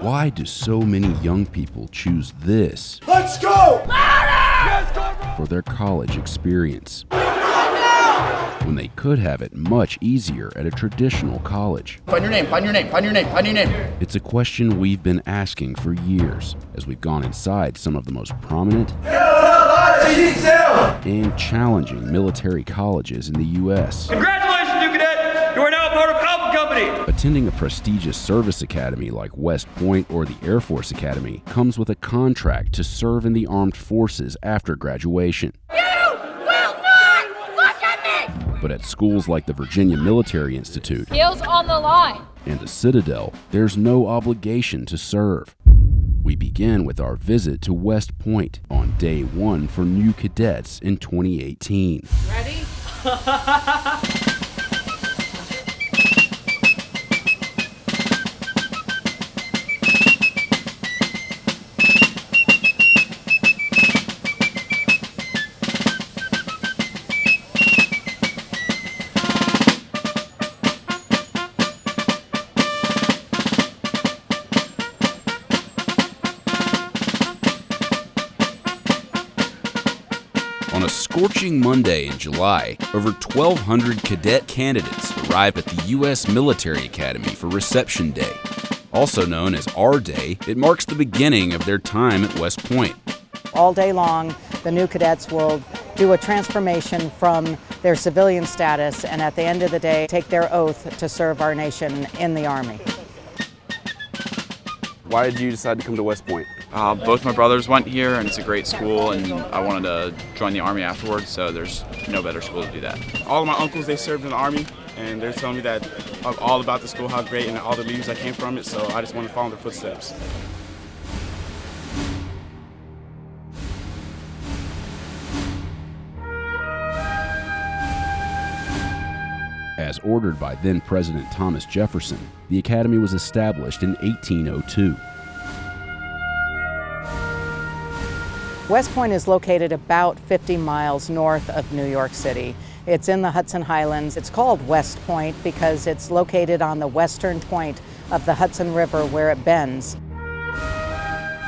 Why do so many young people choose this Let's go! for their college experience when they could have it much easier at a traditional college? Find your name, find your name, find your name, find your name. It's a question we've been asking for years as we've gone inside some of the most prominent and challenging military colleges in the U.S. Congratulations, new cadet! You are now part of Alpha Company! Attending a prestigious service academy like West Point or the Air Force Academy comes with a contract to serve in the armed forces after graduation. You will not look at me! But at schools like the Virginia Military Institute Skills on the line. and the Citadel, there's no obligation to serve. We begin with our visit to West Point on day one for new cadets in 2018. Ready? On a scorching Monday in July, over 1,200 cadet candidates arrived at the U.S. Military Academy for Reception Day. Also known as R Day, it marks the beginning of their time at West Point. All day long, the new cadets will do a transformation from their civilian status and at the end of the day take their oath to serve our nation in the Army. Why did you decide to come to West Point? Both my brothers went here, and it's a great school, and I wanted to join the Army afterwards, so there's no better school to do that. All of my uncles, they served in the Army, and they're telling me that all about the school, how great, and all the leaders that came from it, so I just want to follow in their footsteps. As ordered by then President Thomas Jefferson, the Academy was established in 1802. West Point is located about 50 miles north of New York City. It's in the Hudson Highlands. It's called West Point because it's located on the western point of the Hudson River where it bends.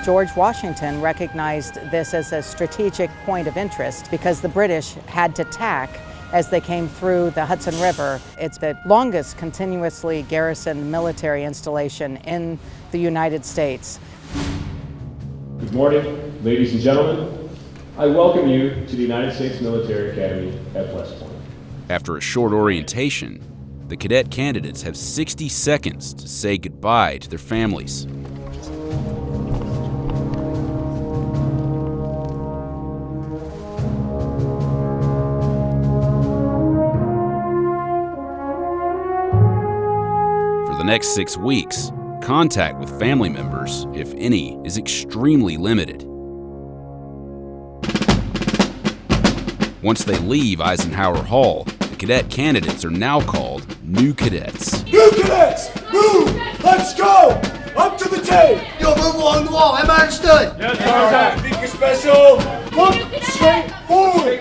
George Washington recognized this as a strategic point of interest because the British had to tack as they came through the Hudson River. It's the longest continuously garrisoned military installation in the United States. Good morning, ladies and gentlemen. I welcome you to the United States Military Academy at West Point. After a short orientation, the cadet candidates have 60 seconds to say goodbye to their families. For the next 6 weeks, contact with family members, if any, is extremely limited. Once they leave Eisenhower Hall, the cadet candidates are now called new cadets. New cadets, move! Let's go! Up to the tape! Yo, move along the wall. Am I understood? Yes, sir. Think you're special. Look straight forward.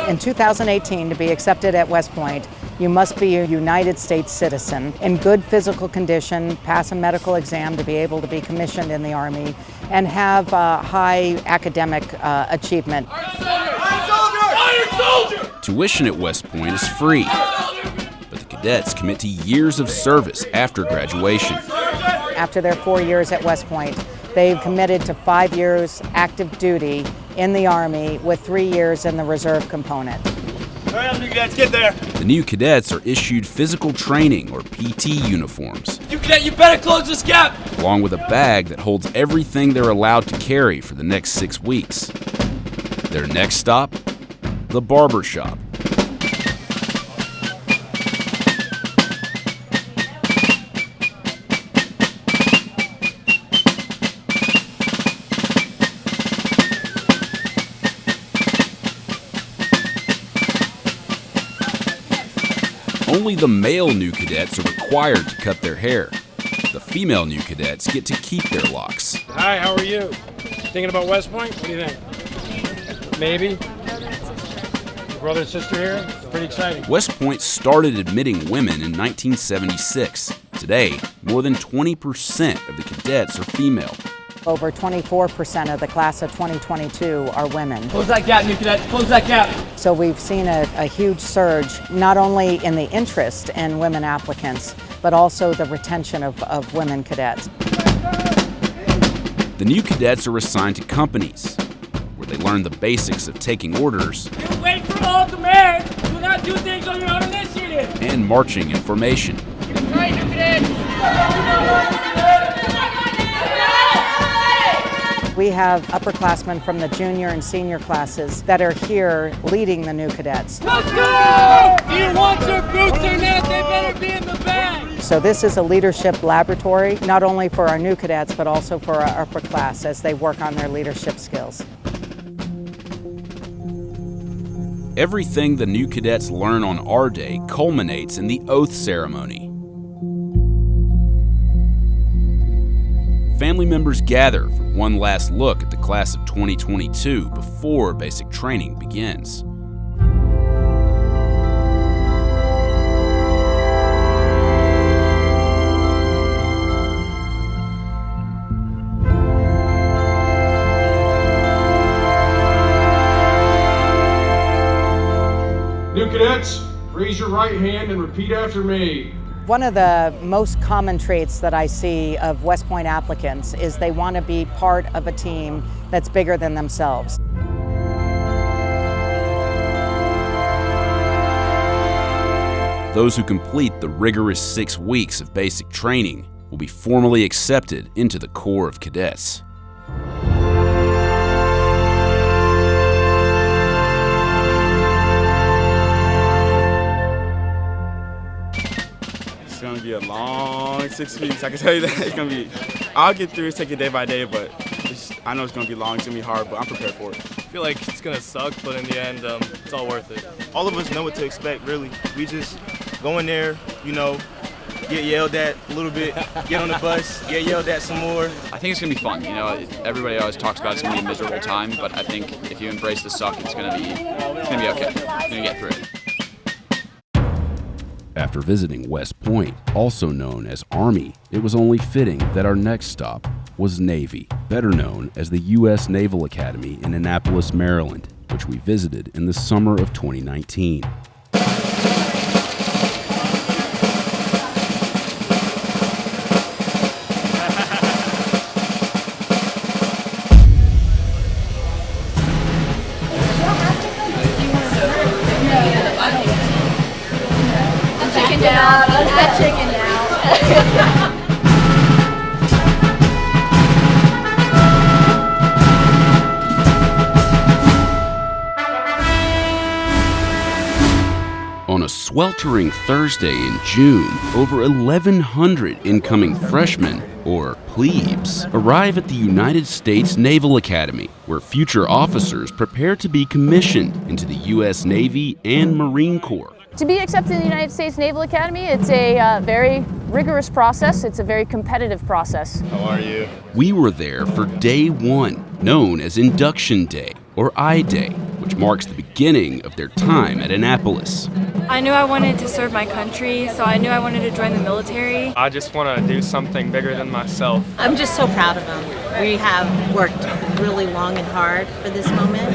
In 2018, to be accepted at West Point, you must be a United States citizen, in good physical condition, pass a medical exam to be able to be commissioned in the Army, and have high academic achievement. Iron soldier! Tuition at West Point is free, but the cadets commit to years of service after graduation. After their 4 years at West Point, they've committed to 5 years active duty in the Army with 3 years in the reserve component. Hurry up, new cadets, get there! The new cadets are issued physical training or PT uniforms, You cadet, you better close this gap! along with a bag that holds everything they're allowed to carry for the next 6 weeks. Their next stop? The barber shop. Only the male new cadets are required to cut their hair. The female new cadets get to keep their locks. Hi, how are you? Thinking about West Point? What do you think? Maybe? brother and sister here. It's pretty exciting. West Point started admitting women in 1976. Today, more than 20% of the cadets are female. Over 24% of the class of 2022 are women. Close that gap, new cadet. Close that gap. So we've seen a huge surge, not only in the interest in women applicants, but also the retention of women cadets. The new cadets are assigned to companies, where they learn the basics of taking orders. You wait for all commands. Do not do things on your own initiative. And marching in formation. Right, new cadets. We have upperclassmen from the junior and senior classes that are here leading the new cadets. Let's go! You want your boots or not, they better be in the bag. So this is a leadership laboratory, not only for our new cadets, but also for our upper class as they work on their leadership skills. Everything the new cadets learn on our day culminates in the oath ceremony. Family members gather for one last look at the class of 2022 before basic training begins. New cadets, raise your right hand and repeat after me. One of the most common traits that I see of West Point applicants is they want to be part of a team that's bigger than themselves. Those who complete the rigorous 6 weeks of basic training will be formally accepted into the Corps of Cadets. It's gonna be a long 6 weeks. I can tell you that. It's gonna be. I'll get through it, take it day by day, but I know it's gonna be long. It's gonna be hard, but I'm prepared for it. I feel like it's gonna suck, but in the end, it's all worth it. All of us know what to expect, really. We just go in there, get yelled at a little bit, get on the bus, get yelled at some more. I think it's gonna be fun. Everybody always talks about it's gonna be a miserable time, but I think if you embrace the suck, it's gonna be okay. You're gonna get through it. After visiting West Point, also known as Army, it was only fitting that our next stop was Navy, better known as the U.S. Naval Academy in Annapolis, Maryland, which we visited in the summer of 2019. On a sweltering Thursday in June, over 1,100 incoming freshmen, or plebes, arrive at the United States Naval Academy, where future officers prepare to be commissioned into the U.S. Navy and Marine Corps. To be accepted in the United States Naval Academy, it's a very rigorous process. It's a very competitive process. How are you? We were there for day one, known as Induction Day, or I-Day, which marks the beginning of their time at Annapolis. I knew I wanted to serve my country, so I knew I wanted to join the military. I just want to do something bigger than myself. I'm just so proud of them. We have worked really long and hard for this moment,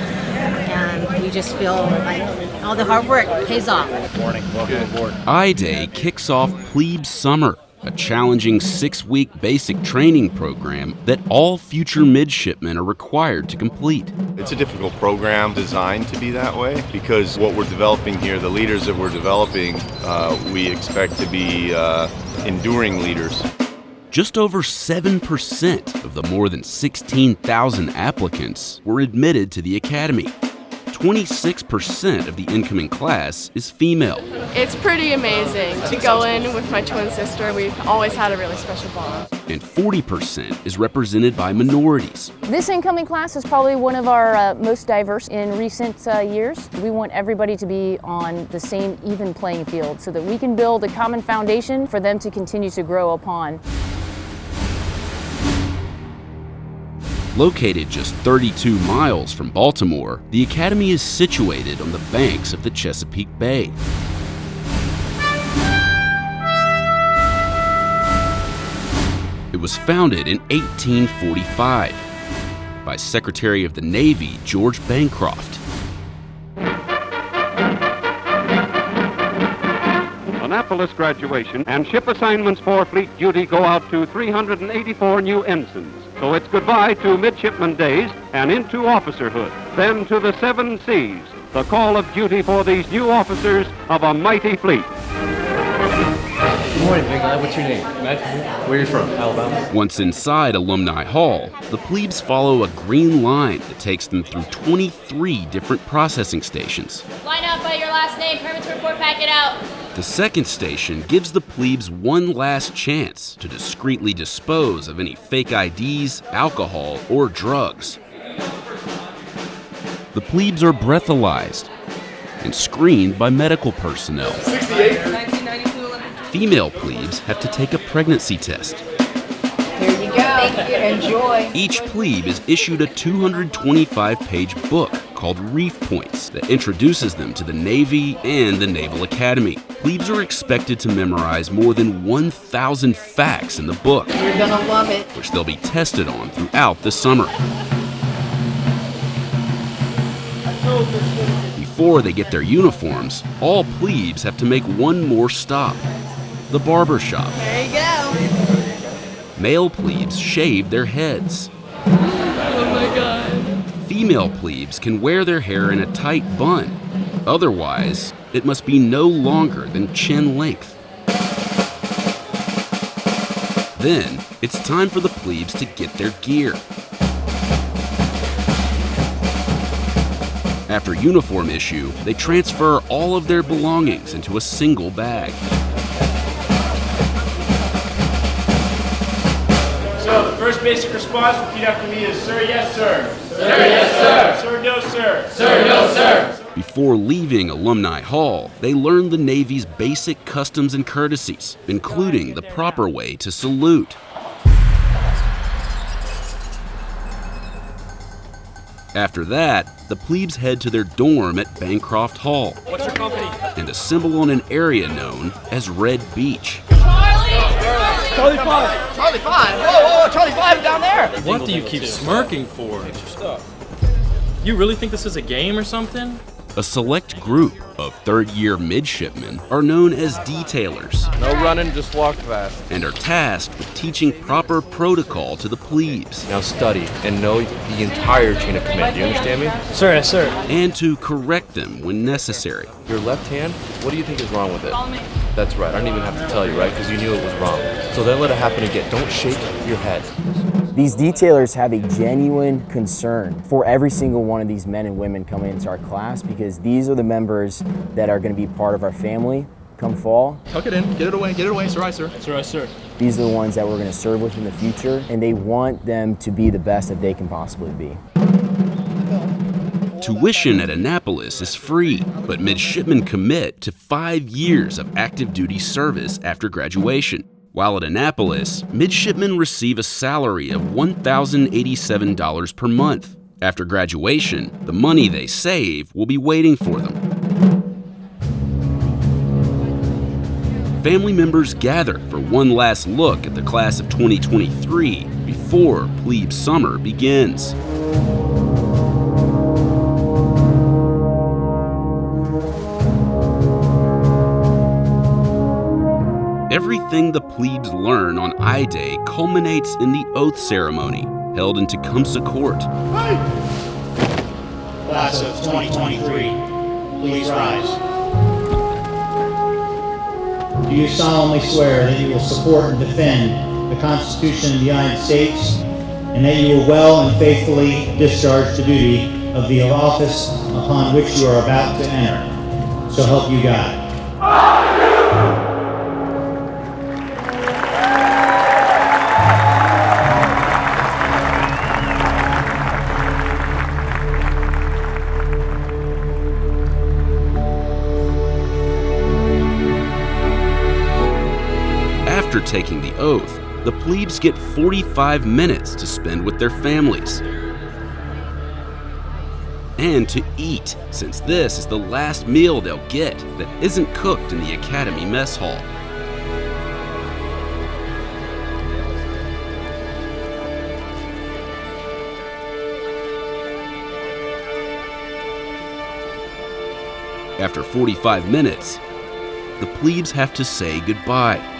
and we just feel like all the hard work pays off. Good morning. Welcome aboard. I-Day kicks off Plebe Summer, a challenging 6-week basic training program that all future midshipmen are required to complete. It's a difficult program designed to be that way because what we're developing here, the leaders that we're developing, we expect to be enduring leaders. Just over 7% of the more than 16,000 applicants were admitted to the academy. 26% of the incoming class is female. It's pretty amazing to go in with my twin sister. We've always had a really special bond. And 40% is represented by minorities. This incoming class is probably one of our most diverse in recent years. We want everybody to be on the same even playing field so that we can build a common foundation for them to continue to grow upon. Located just 32 miles from Baltimore, the academy is situated on the banks of the Chesapeake Bay. It was founded in 1845 by Secretary of the Navy George Bancroft. Annapolis graduation and ship assignments for fleet duty go out to 384 new ensigns. So it's goodbye to midshipman days and into officerhood. Then to the 7 seas, the call of duty for these new officers of a mighty fleet. Good morning, big guy. What's your name? Matt? Where are you from? Alabama? Once inside Alumni Hall, the plebes follow a green line that takes them through 23 different processing stations. Line up by your last name, permits report packet out. The second station gives the plebes one last chance to discreetly dispose of any fake IDs, alcohol, or drugs. The plebes are breathalyzed and screened by medical personnel. 68. Female plebes have to take a pregnancy test. Here you go. Thank you. Enjoy. Each plebe is issued a 225-page book called Reef Points that introduces them to the Navy and the Naval Academy. Plebes are expected to memorize more than 1,000 facts in the book, You're gonna love it. which they'll be tested on throughout the summer. Before they get their uniforms, all plebes have to make one more stop, the barber shop. There you go. Male plebes shave their heads. Oh my God. Female plebes can wear their hair in a tight bun. Otherwise, it must be no longer than chin length. Then, it's time for the plebes to get their gear. After uniform issue, they transfer all of their belongings into a single bag. So the first basic response, repeat after me, is sir, yes, sir. Sir, yes, sir. Sir, no, sir. Sir, no, sir. Before leaving Alumni Hall, they learn the Navy's basic customs and courtesies, including the proper way to salute. After that, the plebes head to their dorm at Bancroft Hall What's your company? and assemble on an area known as Red Beach. Charlie 5. Charlie 5? Whoa, Charlie 5 down there! What do you keep smirking for? You really think this is a game or something? A select group of third-year midshipmen are known as detailers No running, just walk fast. and are tasked with teaching proper protocol to the plebes Now study and know the entire chain of command. Do you understand me? Sir, yes, sir. and to correct them when necessary. Your left hand, what do you think is wrong with it? That's right. I don't even have to tell you, right? Because you knew it was wrong. So then let it happen again. Don't shake your head. These detailers have a genuine concern for every single one of these men and women coming into our class because these are the members that are going to be part of our family come fall. Tuck it in. Get it away. Get it away. Sir, sir. Sir, sir. These are the ones that we're going to serve with in the future, and they want them to be the best that they can possibly be. Tuition at Annapolis is free, but midshipmen commit to 5 years of active duty service after graduation. While at Annapolis, midshipmen receive a salary of $1,087 per month. After graduation, the money they save will be waiting for them. Family members gather for one last look at the class of 2023 before plebe summer begins. Everything the plebes learn on I-Day culminates in the oath ceremony held in Tecumseh Court. Class of 2023, please rise. Do you solemnly swear that you will support and defend the Constitution of the United States and that you will well and faithfully discharge the duty of the office upon which you are about to enter? So help you God. After taking the oath, the plebes get 45 minutes to spend with their families. And to eat, since this is the last meal they'll get that isn't cooked in the Academy mess hall. After 45 minutes, the plebes have to say goodbye.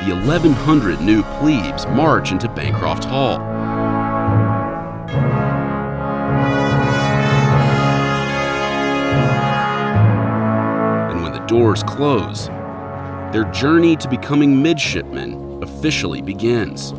The 1,100 new plebes march into Bancroft Hall. And when the doors close, their journey to becoming midshipmen officially begins.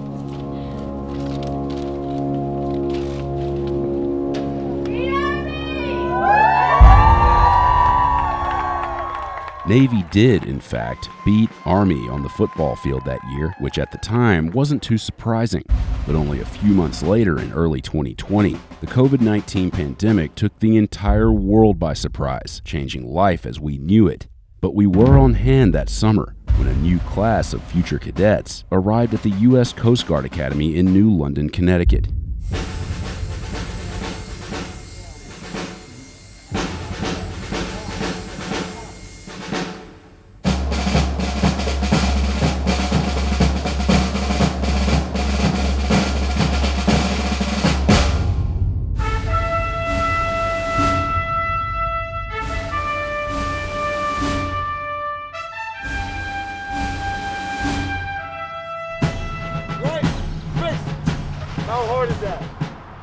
Navy did, in fact, beat Army on the football field that year, which at the time wasn't too surprising. But only a few months later, in early 2020, the COVID-19 pandemic took the entire world by surprise, changing life as we knew it. But we were on hand that summer when a new class of future cadets arrived at the U.S. Coast Guard Academy in New London, Connecticut.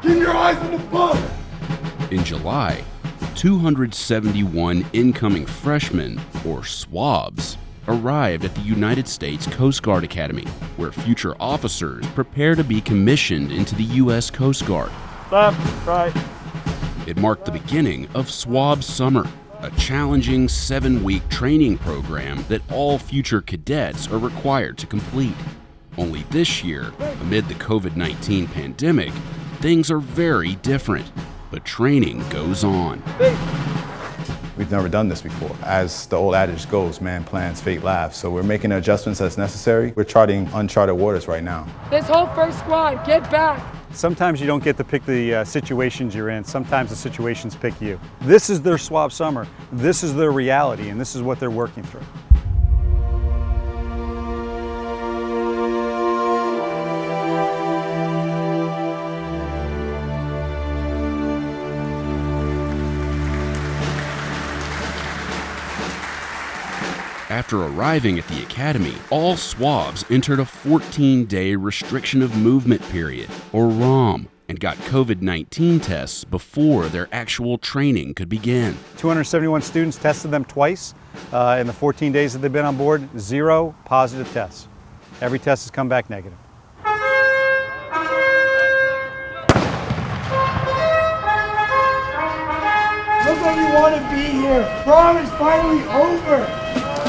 Keep your eyes on the ball! In July, 271 incoming freshmen, or swabs, arrived at the United States Coast Guard Academy, where future officers prepare to be commissioned into the U.S. Coast Guard. Left, right. It marked the beginning of Swab Summer, a challenging 7-week training program that all future cadets are required to complete. Only this year, amid the COVID-19 pandemic, things are very different, but training goes on. We've never done this before. As the old adage goes, man plans, fate laughs. So we're making the adjustments as necessary. We're charting uncharted waters right now. This whole first squad, get back! Sometimes you don't get to pick the situations you're in. Sometimes the situations pick you. This is their Swab Summer. This is their reality, and this is what they're working through. After arriving at the academy, all swabs entered a 14-day restriction of movement period, or ROM, and got COVID-19 tests before their actual training could begin. 271 students, tested them twice in the 14 days that they've been on board, 0 positive tests. Every test has come back negative. Look like you want to be here. Prom is finally over.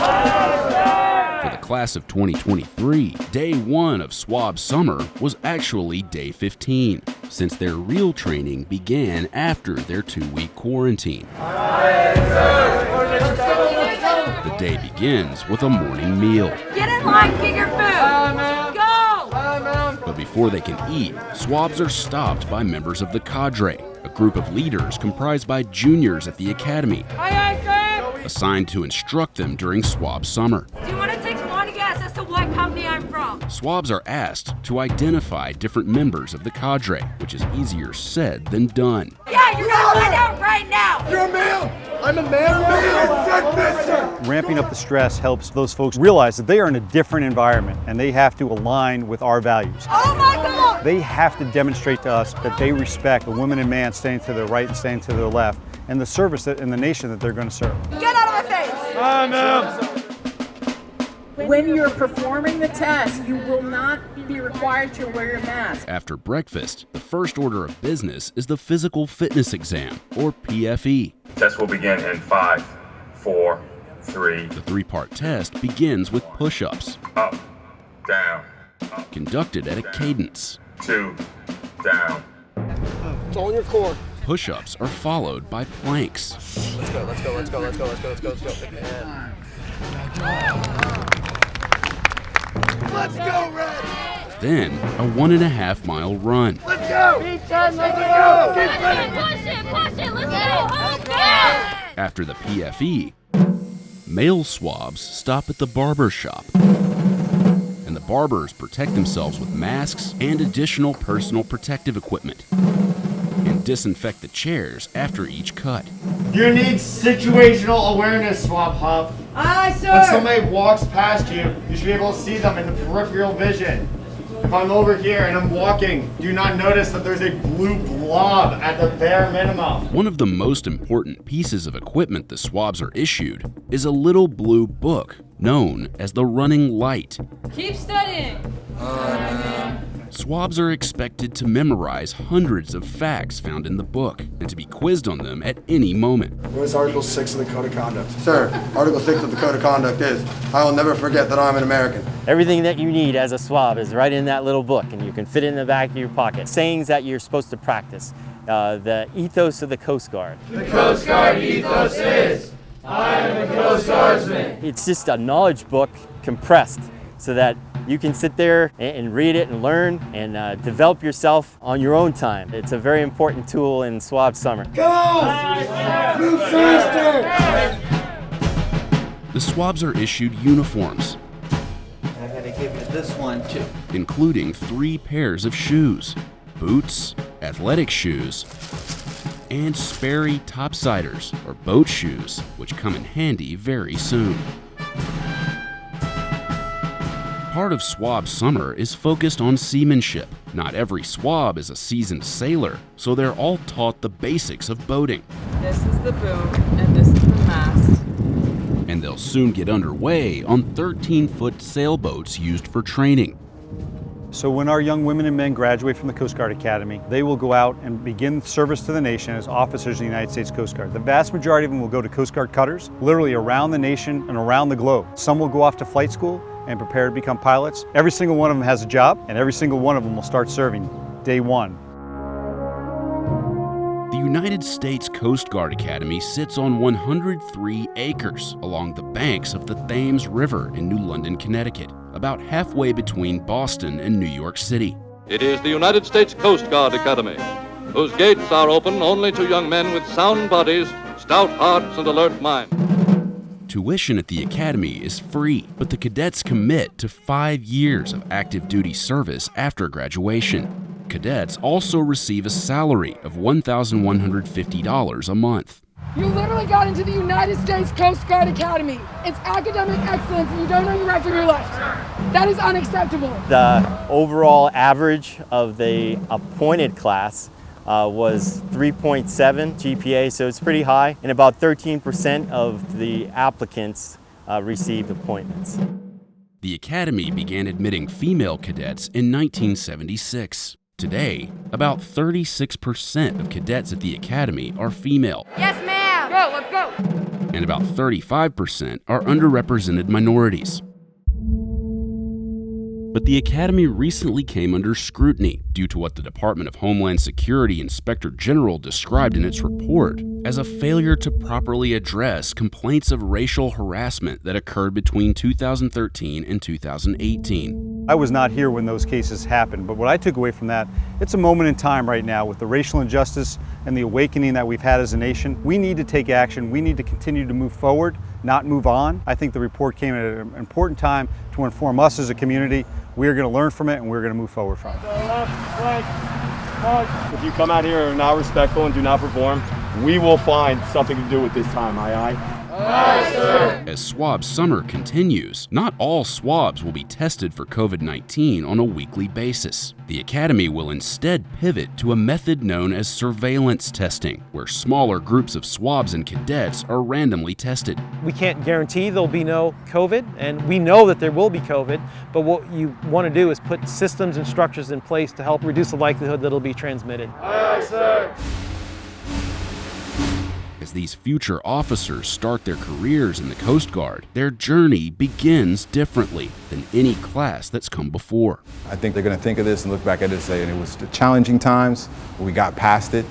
For the class of 2023, day 1 of Swab Summer was actually day 15, since their real training began after their 2-week quarantine. The day begins with a morning meal. Get in line, get your food. Go! But before they can eat, swabs are stopped by members of the cadre, a group of leaders comprised by juniors at the academy, assigned to instruct them during Swab Summer. Do you want to take one guess as to what company I'm from? Swabs are asked to identify different members of the cadre, which is easier said than done. Yeah, you're gonna find out right now! You're a male! I'm a man. Ramping up the stress helps those folks realize that they are in a different environment and they have to align with our values. Oh my God! They have to demonstrate to us that they respect the women and man staying to their right and staying to their left and the service in the nation that they're going to serve. Get out of my face! When you're performing the test, you will not be required to wear a mask. After breakfast, the first order of business is the physical fitness exam, or PFE. Test will begin in 5, 4, 3. The three-part test begins with push-ups. Up, down, up, conducted at a cadence. 2, down. It's all in your core. Push-ups are followed by planks. Let's go, let's go, let's go, let's go, let's go, let's go, let's go. Let's go, Red! Then a 1.5 mile run. Let's go! Let's go! Keep running! Push it, let's go! After the PFE, male swabs stop at the barber shop. And the barbers protect themselves with masks and additional personal protective equipment. And disinfect the chairs after each cut. You need situational awareness, Swab Hop. Aye, sir! When somebody walks past you, you should be able to see them in the peripheral vision. If I'm over here and I'm walking, do you not notice that there's a blue blob at the bare minimum? One of the most important pieces of equipment the swabs are issued is a little blue book known as the running light. Keep studying! Swabs are expected to memorize hundreds of facts found in the book and to be quizzed on them at any moment. What is Article 6 of the Code of Conduct? Sir, Article 6 of the Code of Conduct is, I will never forget that I'm an American. Everything that you need as a swab is right in that little book, and you can fit it in the back of your pocket. Sayings that you're supposed to practice. The ethos of the Coast Guard. The Coast Guard ethos is, I am a Coast Guardsman. It's just a knowledge book compressed so that you can sit there and read it and learn and develop yourself on your own time. It's a very important tool in swab summer. Go! Move faster! The swabs are issued uniforms, I'm going to give you this one too. including 3 pairs of shoes, boots, athletic shoes, and Sperry topsiders, or boat shoes, which come in handy very soon. Part of swab summer is focused on seamanship. Not every swab is a seasoned sailor, so they're all taught the basics of boating. This is the boom, and this is the mast. And they'll soon get underway on 13-foot sailboats used for training. So when our young women and men graduate from the Coast Guard Academy, they will go out and begin service to the nation as officers of the United States Coast Guard. The vast majority of them will go to Coast Guard cutters, literally around the nation and around the globe. Some will go off to flight school and prepare to become pilots. Every single one of them has a job, and every single one of them will start serving day one. The United States Coast Guard Academy sits on 103 acres along the banks of the Thames River in New London, Connecticut, about halfway between Boston and New York City. It is the United States Coast Guard Academy, whose gates are open only to young men with sound bodies, stout hearts, and alert minds. Tuition at the Academy is free, but the cadets commit to 5 years of active duty service after graduation. Cadets also receive a salary of $1,150 a month. You literally got into the United States Coast Guard Academy. It's academic excellence and you don't know your right from your left. That is unacceptable. The overall average of the appointed class was 3.7 GPA, so it's pretty high, and about 13% of the applicants received appointments. The Academy began admitting female cadets in 1976. Today, about 36% of cadets at the Academy are female. Yes, ma'am. Go, let's go. And about 35% are underrepresented minorities. But the Academy recently came under scrutiny due to what the Department of Homeland Security Inspector General described in its report as a failure to properly address complaints of racial harassment that occurred between 2013 and 2018. I was not here when those cases happened, but what I took away from that, it's a moment in time right now with the racial injustice and the awakening that we've had as a nation. We need to take action. We need to continue to move forward, not move on. I think the report came at an important time to inform us as a community. We are going to learn from it and we're going to move forward from it. If you come out here and are not respectful and do not perform, We will find something to do with this time, aye? Aye, sir. As swab summer continues, not all swabs will be tested for COVID-19 on a weekly basis. The Academy will instead pivot to a method known as surveillance testing, where smaller groups of swabs and cadets are randomly tested. We can't guarantee there'll be no COVID, and we know that there will be COVID, but what you want to do is put systems and structures in place to help reduce the likelihood that it'll be transmitted. Aye, sir. As these future officers start their careers in the Coast Guard, their journey begins differently than any class that's come before. I think they're going to think of this and look back at it and say, and it was the challenging times, but we got past it,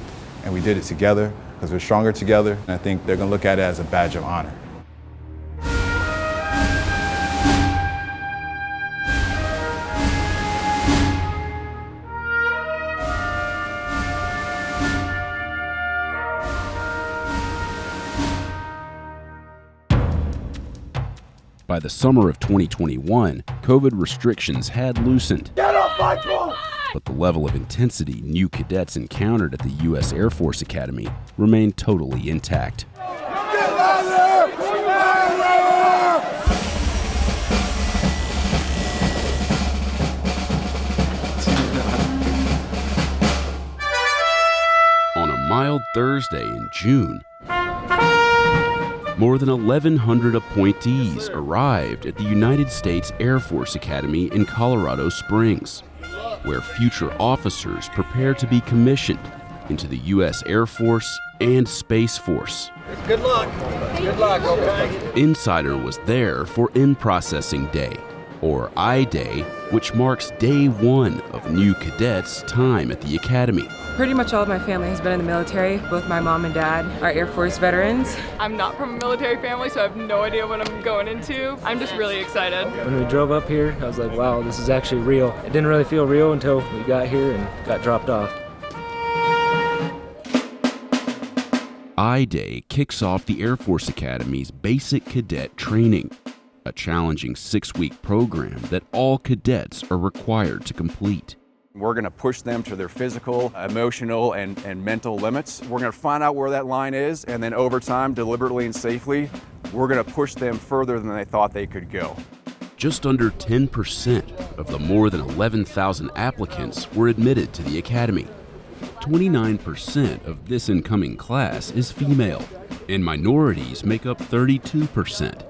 and we did it together because we're stronger together. And I think they're going to look at it as a badge of honor. By the summer of 2021, COVID restrictions had loosened. Get up, Michael! But the level of intensity new cadets encountered at the U.S. Air Force Academy remained totally intact. Get out of there! Get out of On a mild Thursday in June, more than 1,100 appointees arrived at the United States Air Force Academy in Colorado Springs, where future officers prepare to be commissioned into the U.S. Air Force and Space Force. Good luck. Good luck, okay? Insider was there for In-Processing Day, or I-Day, which marks day one of new cadets' time at the Academy. Pretty much all of my family has been in the military. Both my mom and dad are Air Force veterans. I'm not from a military family, so I have no idea what I'm going into. I'm just really excited. When we drove up here, I was like, wow, this is actually real. It didn't really feel real until we got here and got dropped off. I-Day kicks off the Air Force Academy's basic cadet training, a challenging 6-week program that all cadets are required to complete. We're going to push them to their physical, emotional, and mental limits. We're going to find out where that line is, and then over time, deliberately and safely, we're going to push them further than they thought they could go. Just under 10% of the more than 11,000 applicants were admitted to the Academy. 29% of this incoming class is female, and minorities make up 32%.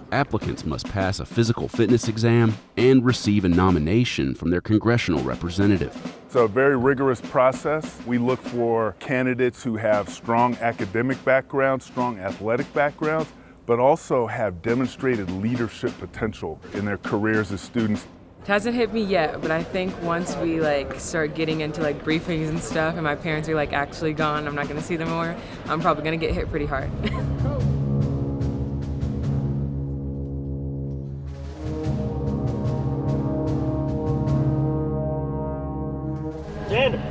Applicants must pass a physical fitness exam and receive a nomination from their congressional representative. It's a very rigorous process. We look for candidates who have strong academic backgrounds, strong athletic backgrounds, but also have demonstrated leadership potential in their careers as students. It hasn't hit me yet, but I think once we start getting into briefings and stuff and my parents are actually gone, I'm not gonna see them more, I'm probably gonna get hit pretty hard. Xander.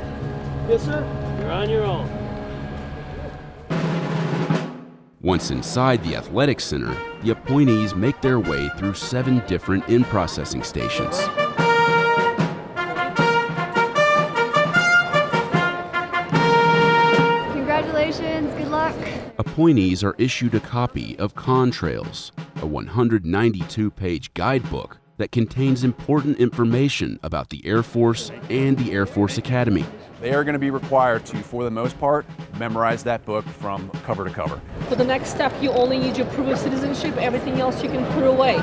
Yes, sir? You're on your own. Once inside the athletic center, the appointees make their way through 7 different in-processing stations. Congratulations, good luck. Appointees are issued a copy of Contrails, a 192-page guidebook that contains important information about the Air Force and the Air Force Academy. They are going to be required to, for the most part, memorize that book from cover to cover. For the next step, you only need your proof of citizenship. Everything else you can put away.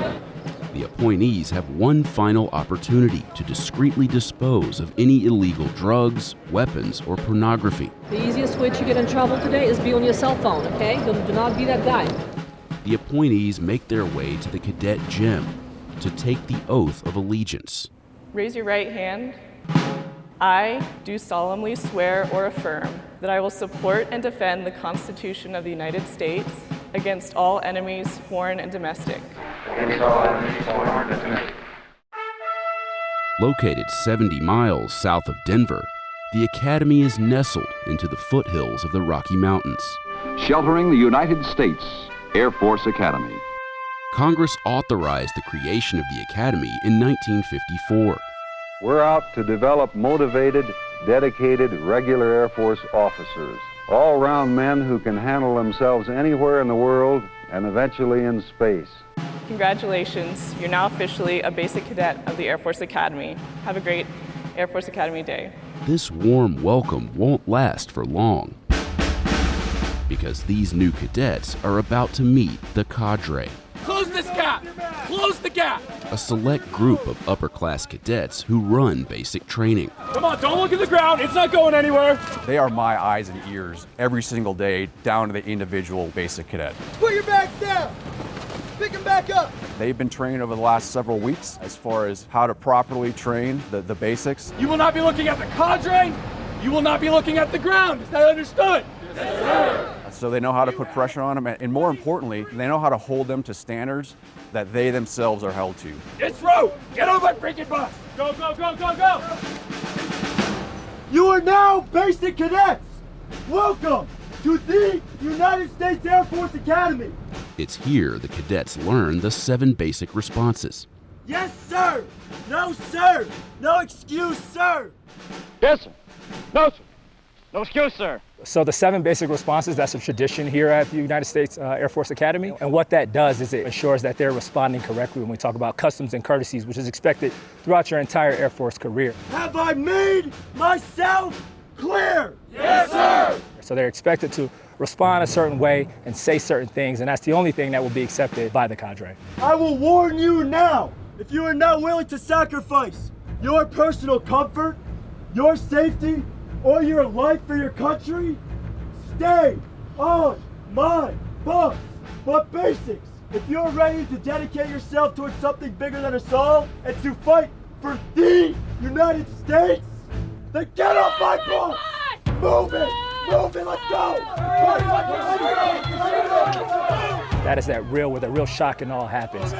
The appointees have one final opportunity to discreetly dispose of any illegal drugs, weapons, or pornography. The easiest way to get in trouble today is be on your cell phone, okay? Do not be that guy. The appointees make their way to the cadet gym to take the oath of allegiance. Raise your right hand. I do solemnly swear or affirm that I will support and defend the Constitution of the United States against all enemies, foreign and domestic. Located 70 miles south of Denver, the Academy is nestled into the foothills of the Rocky Mountains. Sheltering the United States Air Force Academy. Congress authorized the creation of the Academy in 1954. We're out to develop motivated, dedicated, regular Air Force officers. All-round men who can handle themselves anywhere in the world and eventually in space. Congratulations, you're now officially a basic cadet of the Air Force Academy. Have a great Air Force Academy Day. This warm welcome won't last for long, because these new cadets are about to meet the cadre. Close this gap! Close the gap! A select group of upper-class cadets who run basic training. Come on, don't look at the ground. It's not going anywhere. They are my eyes and ears every single day, down to the individual basic cadet. Put your bags down. Pick them back up. They've been trained over the last several weeks as far as how to properly train the basics. You will not be looking at the cadre. You will not be looking at the ground. Is that understood? Yes, sir. So they know how to put pressure on them, and more importantly, they know how to hold them to standards that they themselves are held to. It's row. Get on my freaking bus. Go, go, go, go, go. You are now basic cadets. Welcome to the United States Air Force Academy. It's here the cadets learn the 7 basic responses. Yes, sir. No, sir. No excuse, sir. Yes, sir. No, sir. No excuse, sir. So the 7 basic responses, that's a tradition here at the United States Air Force Academy. And what that does is it ensures that they're responding correctly when we talk about customs and courtesies, which is expected throughout your entire Air Force career. Have I made myself clear? Yes, sir. So they're expected to respond a certain way and say certain things, and that's the only thing that will be accepted by the cadre. I will warn you now, if you are not willing to sacrifice your personal comfort, your safety, or your life for your country, stay on my bus. But basics, if you're ready to dedicate yourself towards something bigger than us all and to fight for the United States, then get off my bus! Move it! Move it, let's go! That is that real, where the real shock and awe happens.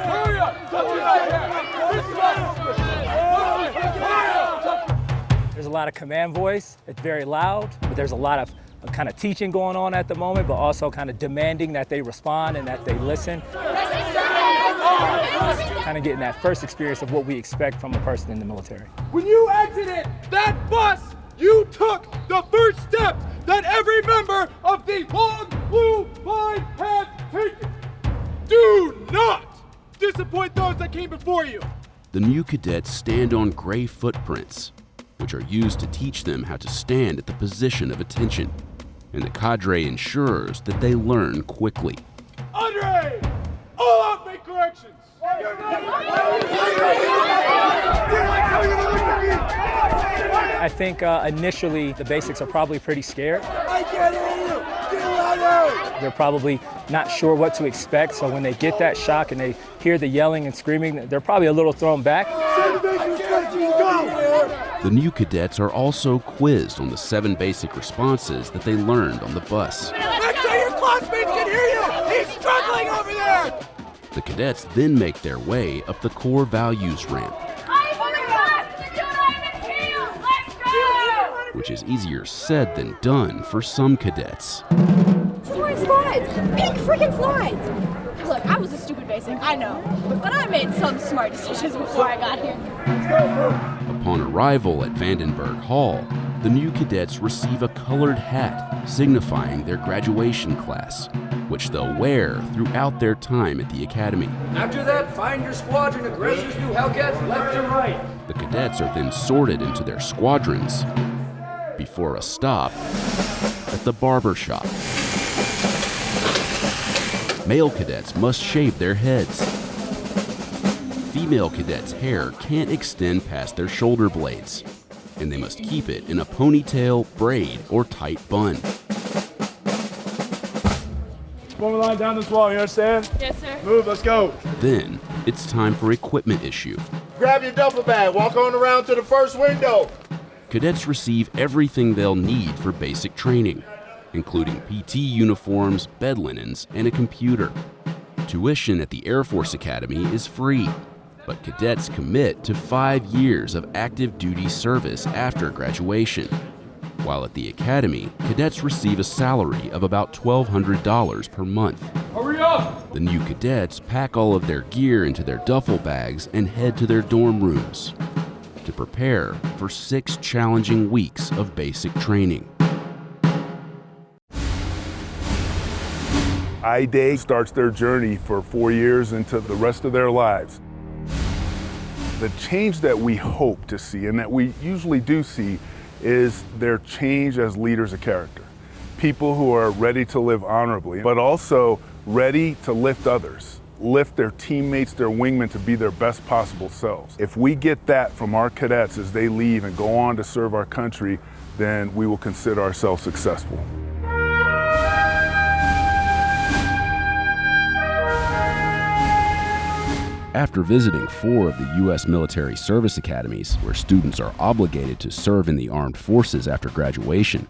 There's a lot of command voice, it's very loud, but there's a lot of kind of teaching going on at the moment, but also kind of demanding that they respond and that they listen. Kind of getting that first experience of what we expect from a person in the military. When you exited that bus, you took the first step that every member of the long blue line has taken. Do not disappoint those that came before you. The new cadets stand on gray footprints, which are used to teach them how to stand at the position of attention, and the cadre ensures that they learn quickly. Andre, all out make corrections. I think initially the basics are probably pretty scared. I can't hear you. Get louder. They're probably not sure what to expect, so when they get that shock and they hear the yelling and screaming, they're probably a little thrown back. The new cadets are also quizzed on the 7 basic responses that they learned on the bus. Make sure your classmates can hear you. He's struggling over there. The cadets then make their way up the core values ramp, which is easier said than done for some cadets. Smart slides! Pink freaking slides! Look, I was a stupid basic, I know. But I made some smart decisions before I got here. Upon arrival at Vandenberg Hall, the new cadets receive a colored hat signifying their graduation class, which they'll wear throughout their time at the academy. After that, find your squadron aggressors through Hellcats left and right. The cadets are then sorted into their squadrons before a stop at the barber shop. Male cadets must shave their heads. Female cadets' hair can't extend past their shoulder blades, and they must keep it in a ponytail, braid, or tight bun. Form a line down this wall, you understand? Yes, sir. Move, let's go. Then, it's time for equipment issue. Grab your duffel bag, walk on around to the first window. Cadets receive everything they'll need for basic training, including PT uniforms, bed linens, and a computer. Tuition at the Air Force Academy is free, but cadets commit to 5 years of active duty service after graduation. While at the Academy, cadets receive a salary of about $1,200 per month. Hurry up! The new cadets pack all of their gear into their duffel bags and head to their dorm rooms to prepare for 6 challenging weeks of basic training. I-Day starts their journey for 4 years into the rest of their lives. The change that we hope to see, and that we usually do see, is their change as leaders of character. People who are ready to live honorably, but also ready to lift others, lift their teammates, their wingmen to be their best possible selves. If we get that from our cadets as they leave and go on to serve our country, then we will consider ourselves successful. After visiting 4 of the U.S. military service academies, where students are obligated to serve in the armed forces after graduation,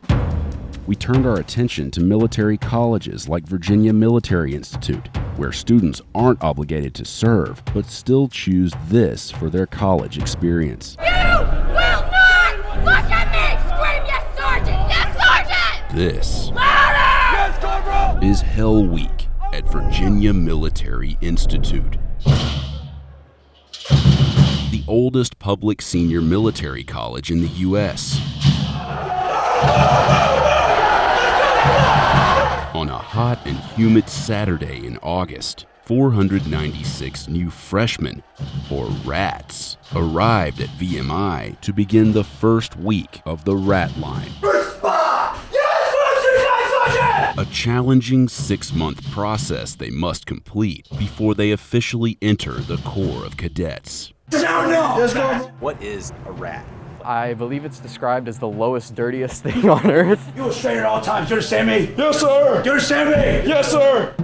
we turned our attention to military colleges like Virginia Military Institute, where students aren't obligated to serve, but still choose this for their college experience. You will not look at me! Scream, yes, Sergeant! Yes, Sergeant! This Louder! Yes, Corporal! is Hell Week at Virginia Military Institute, the oldest public senior military college in the U.S. On a hot and humid Saturday in August, 496 new freshmen, or RATs, arrived at VMI to begin the first week of the RAT line. A challenging 6-month process they must complete before they officially enter the Corps of Cadets. What is a rat? I believe it's described as the lowest, dirtiest thing on earth. You will strain at all times. Do you understand me? Yes, sir. Do you understand me? Yes, sir.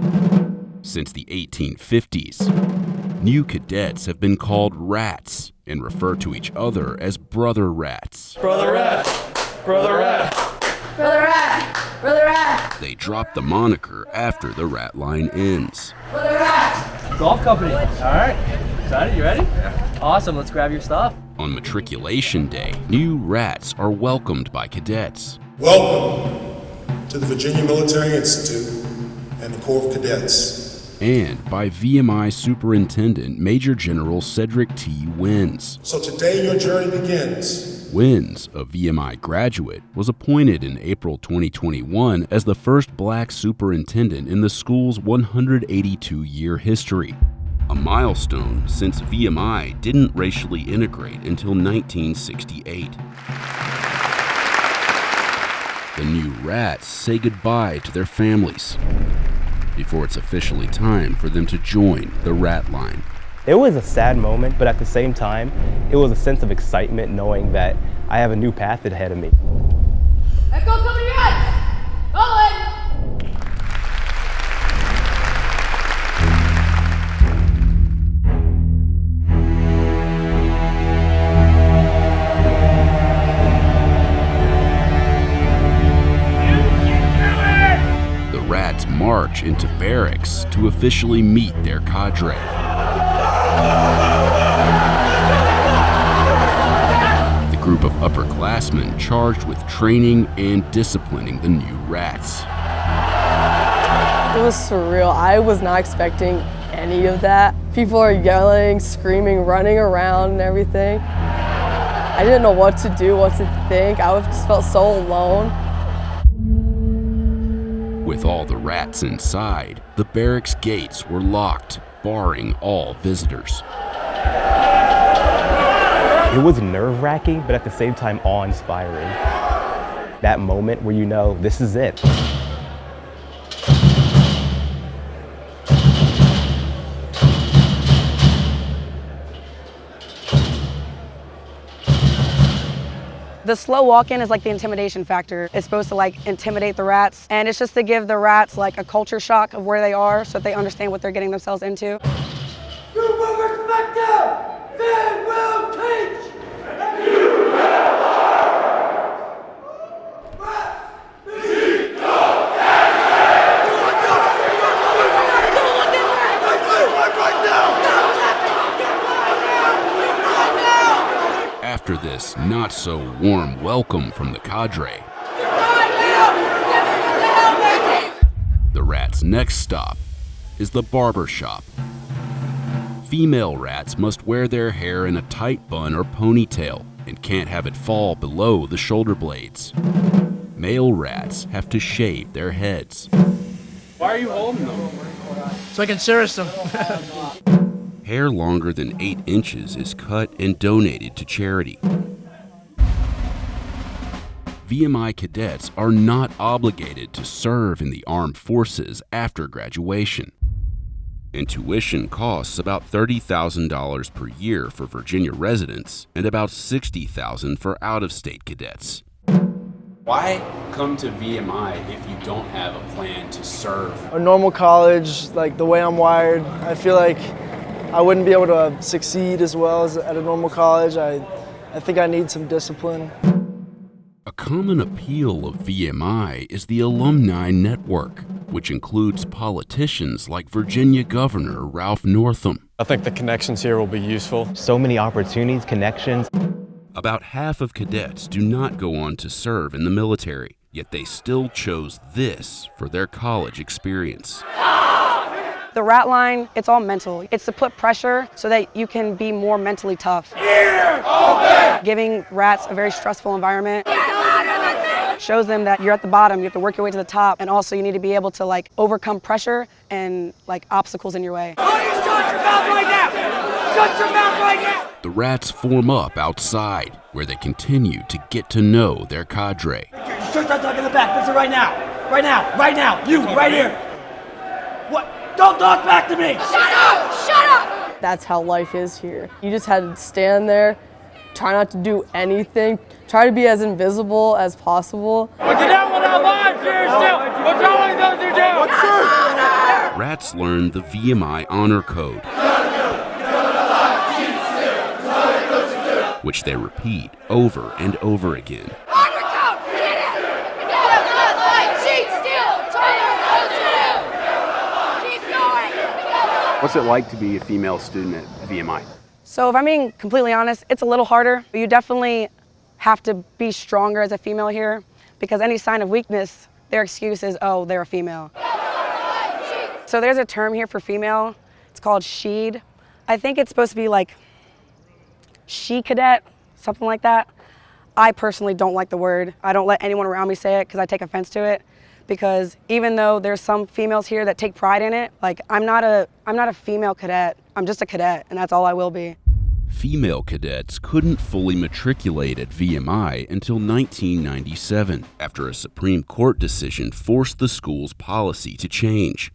Since the 1850s, new cadets have been called rats and refer to each other as brother rats. Brother rat. Brother rat. Brother Rat! Brother Rat! They drop the moniker after the rat line ends. Brother Rat! Golf company. All right. Excited? You ready? Yeah. Awesome. Let's grab your stuff. On matriculation day, new rats are welcomed by cadets. Welcome to the Virginia Military Institute and the Corps of Cadets. And by VMI Superintendent Major General Cedric T. Wins. So today your journey begins. Wins, a VMI graduate, was appointed in April 2021 as the first black superintendent in the school's 182-year history. A milestone since VMI didn't racially integrate until 1968. The new rats say goodbye to their families before it's officially time for them to join the rat line. It was a sad moment, but at the same time, it was a sense of excitement knowing that I have a new path ahead of me. Let's go, company rats! Follow it! The rats march into barracks to officially meet their cadre. The group of upperclassmen charged with training and disciplining the new rats. It was surreal. I was not expecting any of that. People are yelling, screaming, running around and everything. I didn't know what to do, what to think. I just felt so alone. With all the rats inside, the barracks gates were locked, barring all visitors. It was nerve-wracking, but at the same time awe-inspiring. That moment where you know, this is it. The slow walk-in is like the intimidation factor. It's supposed to like intimidate the rats, and it's just to give the rats like a culture shock of where they are so that they understand what they're getting themselves into. You will respect them! They will teach! You will learn! Be no After this not-so-warm welcome from the cadre, the rats' next stop is the barber shop. Female rats must wear their hair in a tight bun or ponytail and can't have it fall below the shoulder blades. Male rats have to shave their heads. Why are you holding them? So I can service them. Hair longer than 8 inches is cut and donated to charity. VMI cadets are not obligated to serve in the armed forces after graduation. And tuition costs about $30,000 per year for Virginia residents and about $60,000 for out-of-state cadets. Why come to VMI if you don't have a plan to serve? A normal college, like the way I'm wired, I feel like I wouldn't be able to succeed as well as at a normal college. I think I need some discipline. A common appeal of VMI is the alumni network, which includes politicians like Virginia Governor Ralph Northam. I think the connections here will be useful. So many opportunities, connections. About half of cadets do not go on to serve in the military, yet they still chose this for their college experience. The rat line, it's all mental. It's to put pressure so that you can be more mentally tough. Giving rats a very stressful environment shows them that you're at the bottom, you have to work your way to the top, and also you need to be able to like overcome pressure and like obstacles in your way. Shut your mouth right now! Shut your mouth right now! The rats form up outside, where they continue to get to know their cadre. Shut that dog in the back. Listen right now. Right now. Right now. You, right here. What? Don't talk back to me! Shut up! Shut up! That's how life is here. You just had to stand there, try not to do anything, try to be as invisible as possible. But get out with our lives here still! What's wrong with those who do? Rats learn the VMI honor code, which they repeat over and over again. Honor code! Get it! Cheat, steal, keep going! What's it like to be a female student at VMI? So if I'm being completely honest, it's a little harder. You definitely have to be stronger as a female here because any sign of weakness, their excuse is, oh, they're a female. So there's a term here for female. It's called she'd. I think it's supposed to be like she cadet, something like that. I personally don't like the word. I don't let anyone around me say it because I take offense to it. Because even though there's some females here that take pride in it, like I'm not a female cadet. I'm just a cadet, and that's all I will be. Female cadets couldn't fully matriculate at VMI until 1997, after a Supreme Court decision forced the school's policy to change.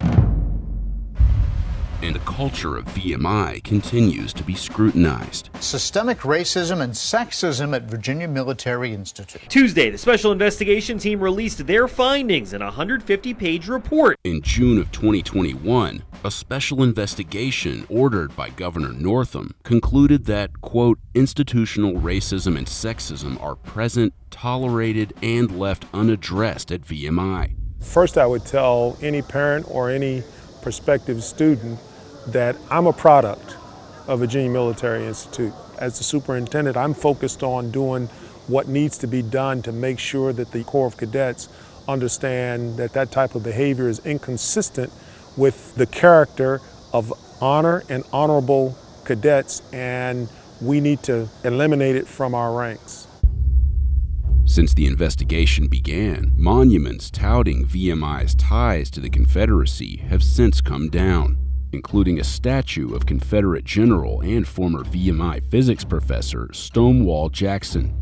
And a culture of VMI continues to be scrutinized. Systemic racism and sexism at Virginia Military Institute. Tuesday, the Special Investigation Team released their findings in a 150-page report. In June of 2021, a special investigation ordered by Governor Northam concluded that, quote, institutional racism and sexism are present, tolerated, and left unaddressed at VMI. First, I would tell any parent or any prospective student that I'm a product of Virginia Military Institute. As the superintendent, I'm focused on doing what needs to be done to make sure that the Corps of Cadets understand that that type of behavior is inconsistent with the character of honor and honorable cadets, and we need to eliminate it from our ranks. Since the investigation began, monuments touting VMI's ties to the Confederacy have since come down, including a statue of Confederate General and former VMI physics professor Stonewall Jackson.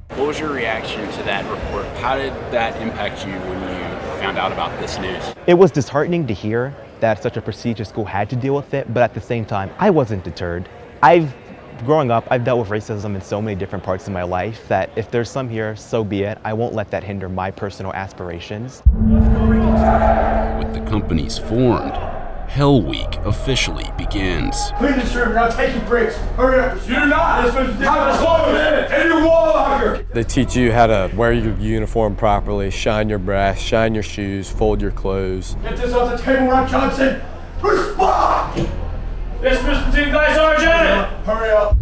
What was your reaction to that report? How did that impact you when you found out about this news? It was disheartening to hear that such a prestigious school had to deal with it, but at the same time, I wasn't deterred. Growing up, I've dealt with racism in so many different parts of my life that if there's some here, so be it. I won't let that hinder my personal aspirations. With the companies formed, Hell Week officially begins. Clean this room, now take your breaks. Hurry up. You're not. This was have clothes in your wall locker. They teach you how to wear your uniform properly, shine your brass, shine your shoes, fold your clothes. Get this off the table, Rock Johnson. Respond! Dismiss between guys, Sergeant! Hurry up.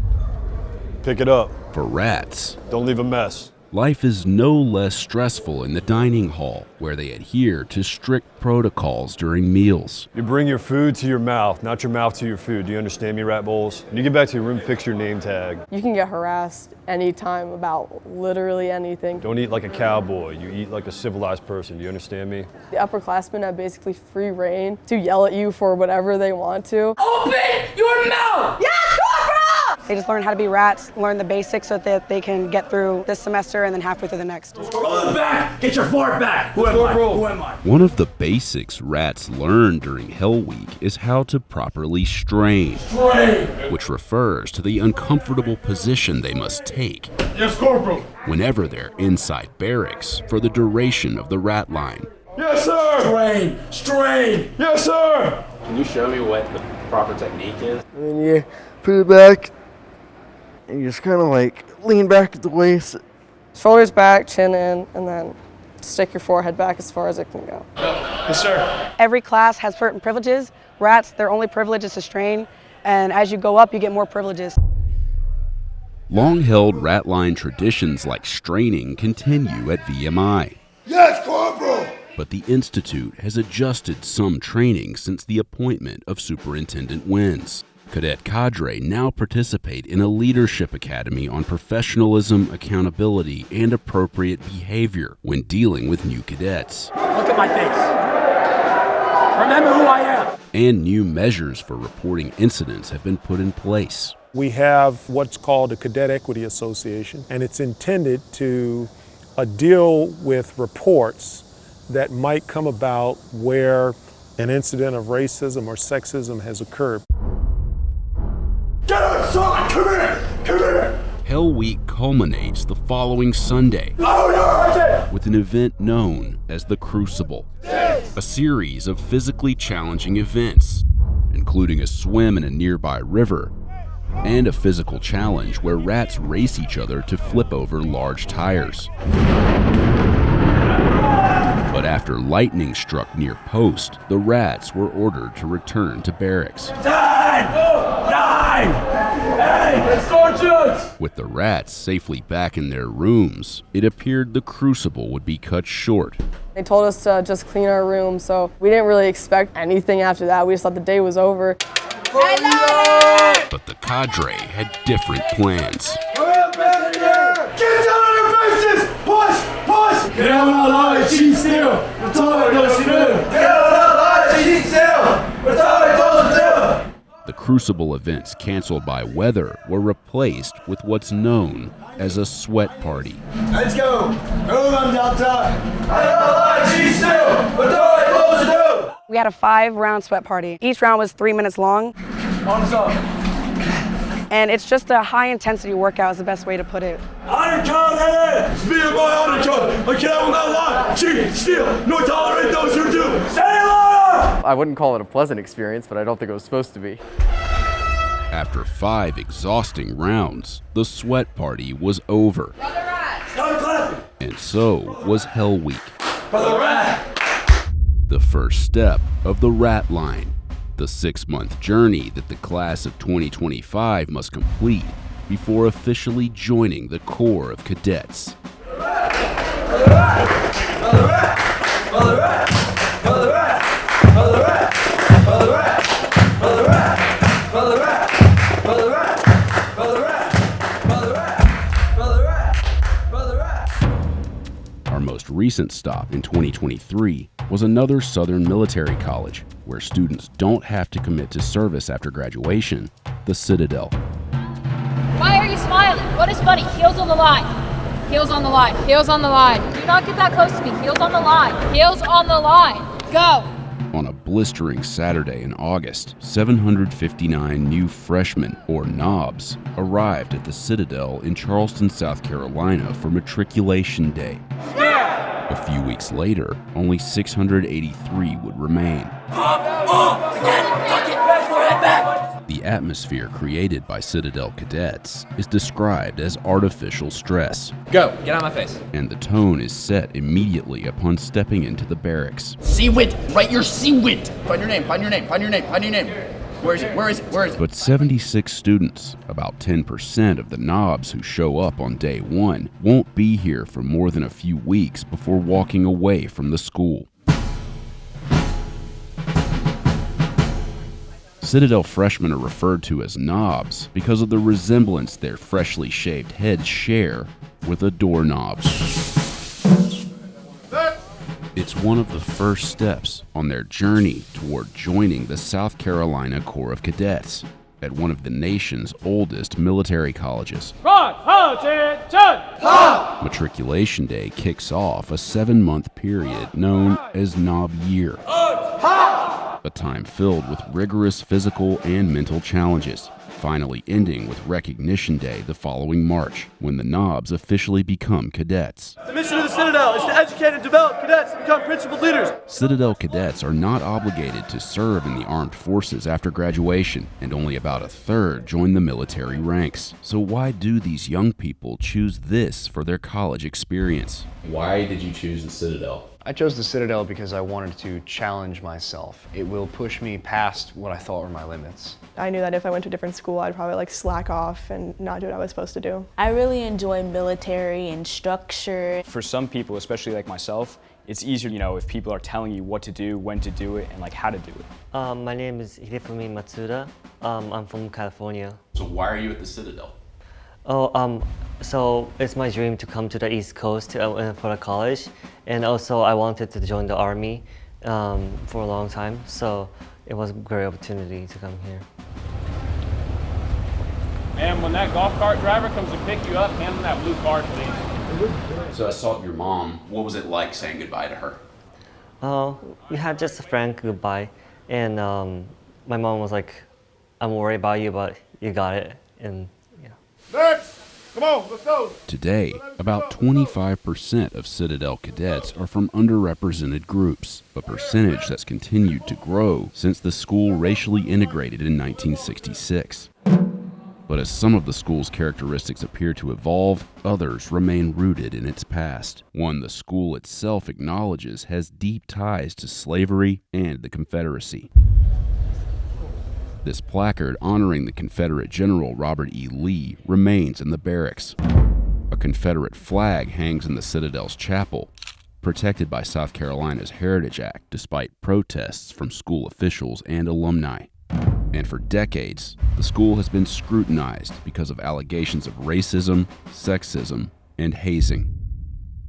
Pick it up. For rats, don't leave a mess. Life is no less stressful in the dining hall, where they adhere to strict protocols during meals. You bring your food to your mouth, not your mouth to your food. Do you understand me, rat bowls? When you get back to your room, fix your name tag. You can get harassed anytime about literally anything. Don't eat like a cowboy. You eat like a civilized person. Do you understand me? The upperclassmen have basically free reign to yell at you for whatever they want to. Open your mouth! Yes, Corporal! They just learn how to be rats, learn the basics so that they can get through this semester and then halfway through the next. Roll it back! Get your fork back! Who am I? One of the basics rats learn during Hell Week is how to properly strain, which refers to the uncomfortable position they must take Yes, Corporal! whenever they're inside barracks for the duration of the rat line. Yes, sir! Strain! Yes, sir! Can you show me what the proper technique is? And then you put it back, and you just kind of like lean back at the waist. Shoulders back, chin in, and then stick your forehead back as far as it can go. Yes, sir. Every class has certain privileges. Rats, their only privilege is to strain, and as you go up, you get more privileges. Long-held rat line traditions like straining continue at VMI. Yes, Corporal! But the Institute has adjusted some training since the appointment of Superintendent Wins. Cadet cadre now participate in a leadership academy on professionalism, accountability, and appropriate behavior when dealing with new cadets. Look at my face. Remember who I am. And new measures for reporting incidents have been put in place. We have what's called a Cadet Equity Association, and it's intended to deal with reports that might come about where an incident of racism or sexism has occurred. Get outside! Come here! Come here! Hell Week culminates the following Sunday with an event known as the Crucible, a series of physically challenging events, including a swim in a nearby river and a physical challenge where rats race each other to flip over large tires. But after lightning struck near post, the rats were ordered to return to barracks. 10! 9! 8! Sergeants! With the rats safely back in their rooms, it appeared the Crucible would be cut short. They told us to just clean our room, so we didn't really expect anything after that. We just thought the day was over. But the cadre had different plans. Get down on your faces! Push! Push! Get out on the line, cheat still! Retard, no, she do! Get out on the line, cheat still! Retard, no, she do! The Crucible events canceled by weather were replaced with what's known as a sweat party. Let's go! Go on down top! Get out on the line, cheat still! Retard, no, she do! We had a 5-round sweat party. Each round was 3 minutes long. Arms up. And it's just a high-intensity workout is the best way to put it. Undercut, hey! VMI undercut! I can't will not lie! Cheat, steal, nor tolerate those who do! Say liar! I wouldn't call it a pleasant experience, but I don't think it was supposed to be. After 5 exhausting rounds, the sweat party was over. Start clapping! And so was Hell Week, For the rat! the first step of the rat line, the 6-month journey that the class of 2025 must complete before officially joining the Corps of Cadets. Our most recent stop in 2023 was another Southern military college where students don't have to commit to service after graduation, the Citadel. Why are you smiling? What is funny? Heels on the line. Heels on the line. Heels on the line. Do not get that close to me. Heels on the line. Heels on the line. Go. On a blistering Saturday in August, 759 new freshmen, or knobs, arrived at the Citadel in Charleston, South Carolina for Matriculation Day. A few weeks later, only 683 would remain. The atmosphere created by Citadel cadets is described as artificial stress. Go, get out of my face. And the tone is set immediately upon stepping into the barracks. Seawit, write your Seawit. Find your name, find your name, find your name, find your name. Where is it? Where is it? Where is it? But 76 students, about 10% of the knobs who show up on day one, won't be here for more than a few weeks before walking away from the school. Citadel freshmen are referred to as knobs because of the resemblance their freshly shaved heads share with a doorknob. It's one of the first steps on their journey toward joining the South Carolina Corps of Cadets at one of the nation's oldest military colleges. Matriculation Day kicks off a 7-month period known as Knob Year, a time filled with rigorous physical and mental challenges, finally ending with Recognition Day the following March, when the knobs officially become cadets. The mission of the Citadel is to educate and develop cadets to become principled leaders. Citadel cadets are not obligated to serve in the armed forces after graduation, and only about a third join the military ranks. So why do these young people choose this for their college experience? Why did you choose the Citadel? I chose the Citadel because I wanted to challenge myself. It will push me past what I thought were my limits. I knew that if I went to a different school, I'd probably slack off and not do what I was supposed to do. I really enjoy military and structure. For some people, especially like myself, it's easier, if people are telling you what to do, when to do it, and how to do it. My name is Hirefumi Matsuda. I'm from California. So why are you at the Citadel? So it's my dream to come to the East Coast for the college, and also I wanted to join the Army for a long time, so it was a great opportunity to come here. And when that golf cart driver comes to pick you up, hand them that blue card, please. So I saw your mom. What was it like saying goodbye to her? We had just a frank goodbye, and my mom was like, "I'm worried about you, but you got it." And Next! Come on, let's go! Today, about 25% of Citadel cadets are from underrepresented groups, a percentage that's continued to grow since the school racially integrated in 1966. But as some of the school's characteristics appear to evolve, others remain rooted in its past, one the school itself acknowledges has deep ties to slavery and the Confederacy. This placard honoring the Confederate General Robert E. Lee remains in the barracks. A Confederate flag hangs in the Citadel's chapel, protected by South Carolina's Heritage Act despite protests from school officials and alumni. And for decades, the school has been scrutinized because of allegations of racism, sexism, and hazing.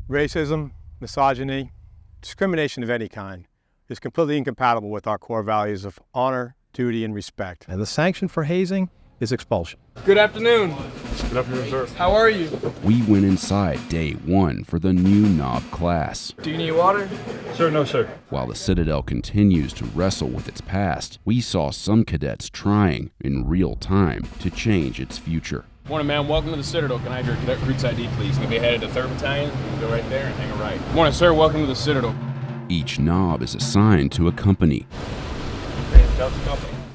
Racism, misogyny, discrimination of any kind is completely incompatible with our core values of honor, duty, and respect. And the sanction for hazing is expulsion. Good afternoon. Good afternoon, sir. How are you? We went inside day one for the new knob class. Do you need water? Sir, no, sir. While the Citadel continues to wrestle with its past, we saw some cadets trying, in real time, to change its future. Morning, ma'am. Welcome to the Citadel. Can I have your cadet recruit's ID, please? You'll be headed to 3rd Battalion. You can go right there and hang a right. Morning, sir. Welcome to the Citadel. Each knob is assigned to a company.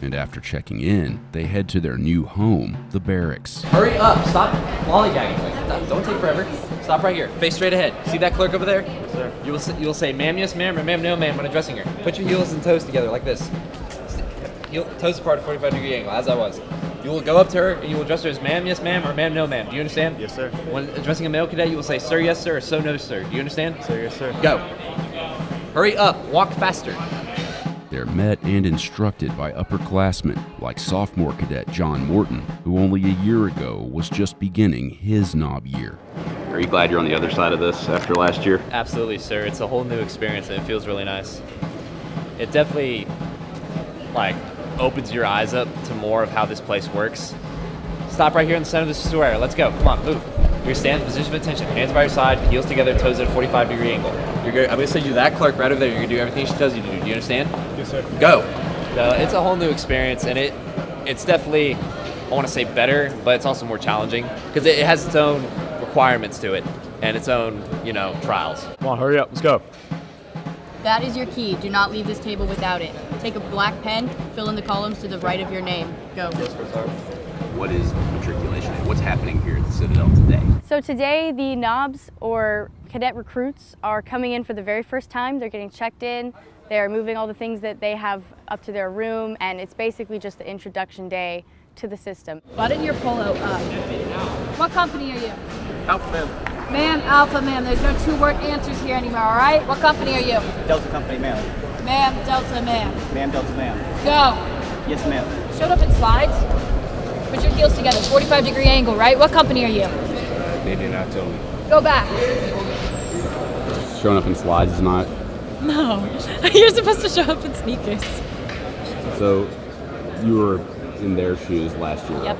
And after checking in, they head to their new home, the barracks. Hurry up! Stop lollygagging. Don't take forever. Stop right here. Face straight ahead. See that clerk over there? Yes, sir. You will say ma'am, yes, ma'am, or ma'am, no, ma'am when addressing her. Put your heels and toes together like this. Toes apart at 45-degree angle, as I was. You will go up to her and you will address her as ma'am, yes, ma'am, or ma'am, no, ma'am. Do you understand? Yes, sir. When addressing a male cadet, you will say sir, yes, sir, or so, no, sir. Do you understand? Sir, yes, sir. Go. Hurry up. Walk faster. They're met and instructed by upperclassmen like sophomore cadet John Morton, who only a year ago was just beginning his knob year. Are you glad you're on the other side of this after last year? Absolutely, sir. It's a whole new experience and it feels really nice. It definitely, opens your eyes up to more of how this place works. Stop right here in the center of the square. Let's go. Come on, move. Your stance, position of attention. Hands by your side, heels together, toes at a 45-degree angle. I'm going to send you that clerk right over there. You're going to do everything she tells you to do. Do you understand? Yes, sir. Go. So it's a whole new experience, and it's definitely, I want to say better, but it's also more challenging because it has its own requirements to it and its own, trials. Come on, hurry up. Let's go. That is your key. Do not leave this table without it. Take a black pen, fill in the columns to the right of your name. Go. Yes, sir. What is matriculation day? What's happening here at the Citadel today? So today the knobs or cadet recruits are coming in for the very first time. They're getting checked in. They're moving all the things that they have up to their room, and it's basically just the introduction day to the system. Button your polo up. What company are you? Alpha Man. Ma'am, Alpha Man. There's no two-word answers here anymore, all right? What company are you? Delta Company, ma'am. Ma'am, Delta Man. Ma'am, Delta, ma'am. Go. Yes, ma'am. Showed up in slides. Put your heels together. 45-degree angle, right? What company are you? They did not tell me. Go back. Showing up in slides is not. No. You're supposed to show up in sneakers. So you were in their shoes last year. Yep.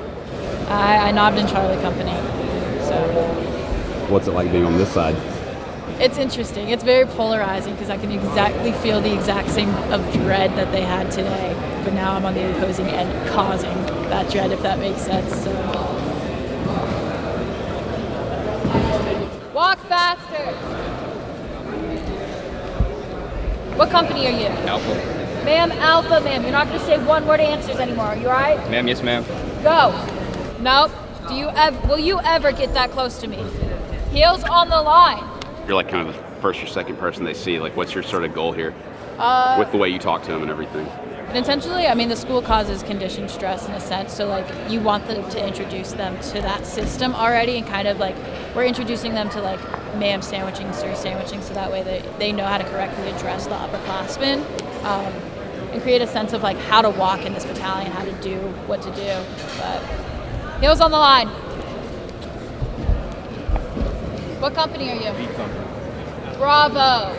I knobbed in Charlie Company. So What's it like being on this side? it's interesting. It's very polarizing because I can exactly feel the exact same of dread that they had today. But now I'm on the opposing end causing that dread, if that makes sense. So. Walk faster. What company are you? Alpha. Ma'am, Alpha, ma'am. You're not going to say one-word answers anymore. Are you all right? Ma'am, yes, ma'am. Go. Nope. Will you ever get that close to me? Heels on the line. You're like kind of the first or second person they see. Like, what's your sort of goal here with the way you talk to them and everything? And intentionally, I mean, the school causes conditioned stress in a sense. So, like, you want them to introduce them to that system already, and kind of like we're introducing them to like ma'am sandwiching, sir sandwiching, so that way they know how to correctly address the upperclassmen. And create a sense of like how to walk in this battalion, how to do what to do. But heels on the line. What company are you? B Company. Bravo.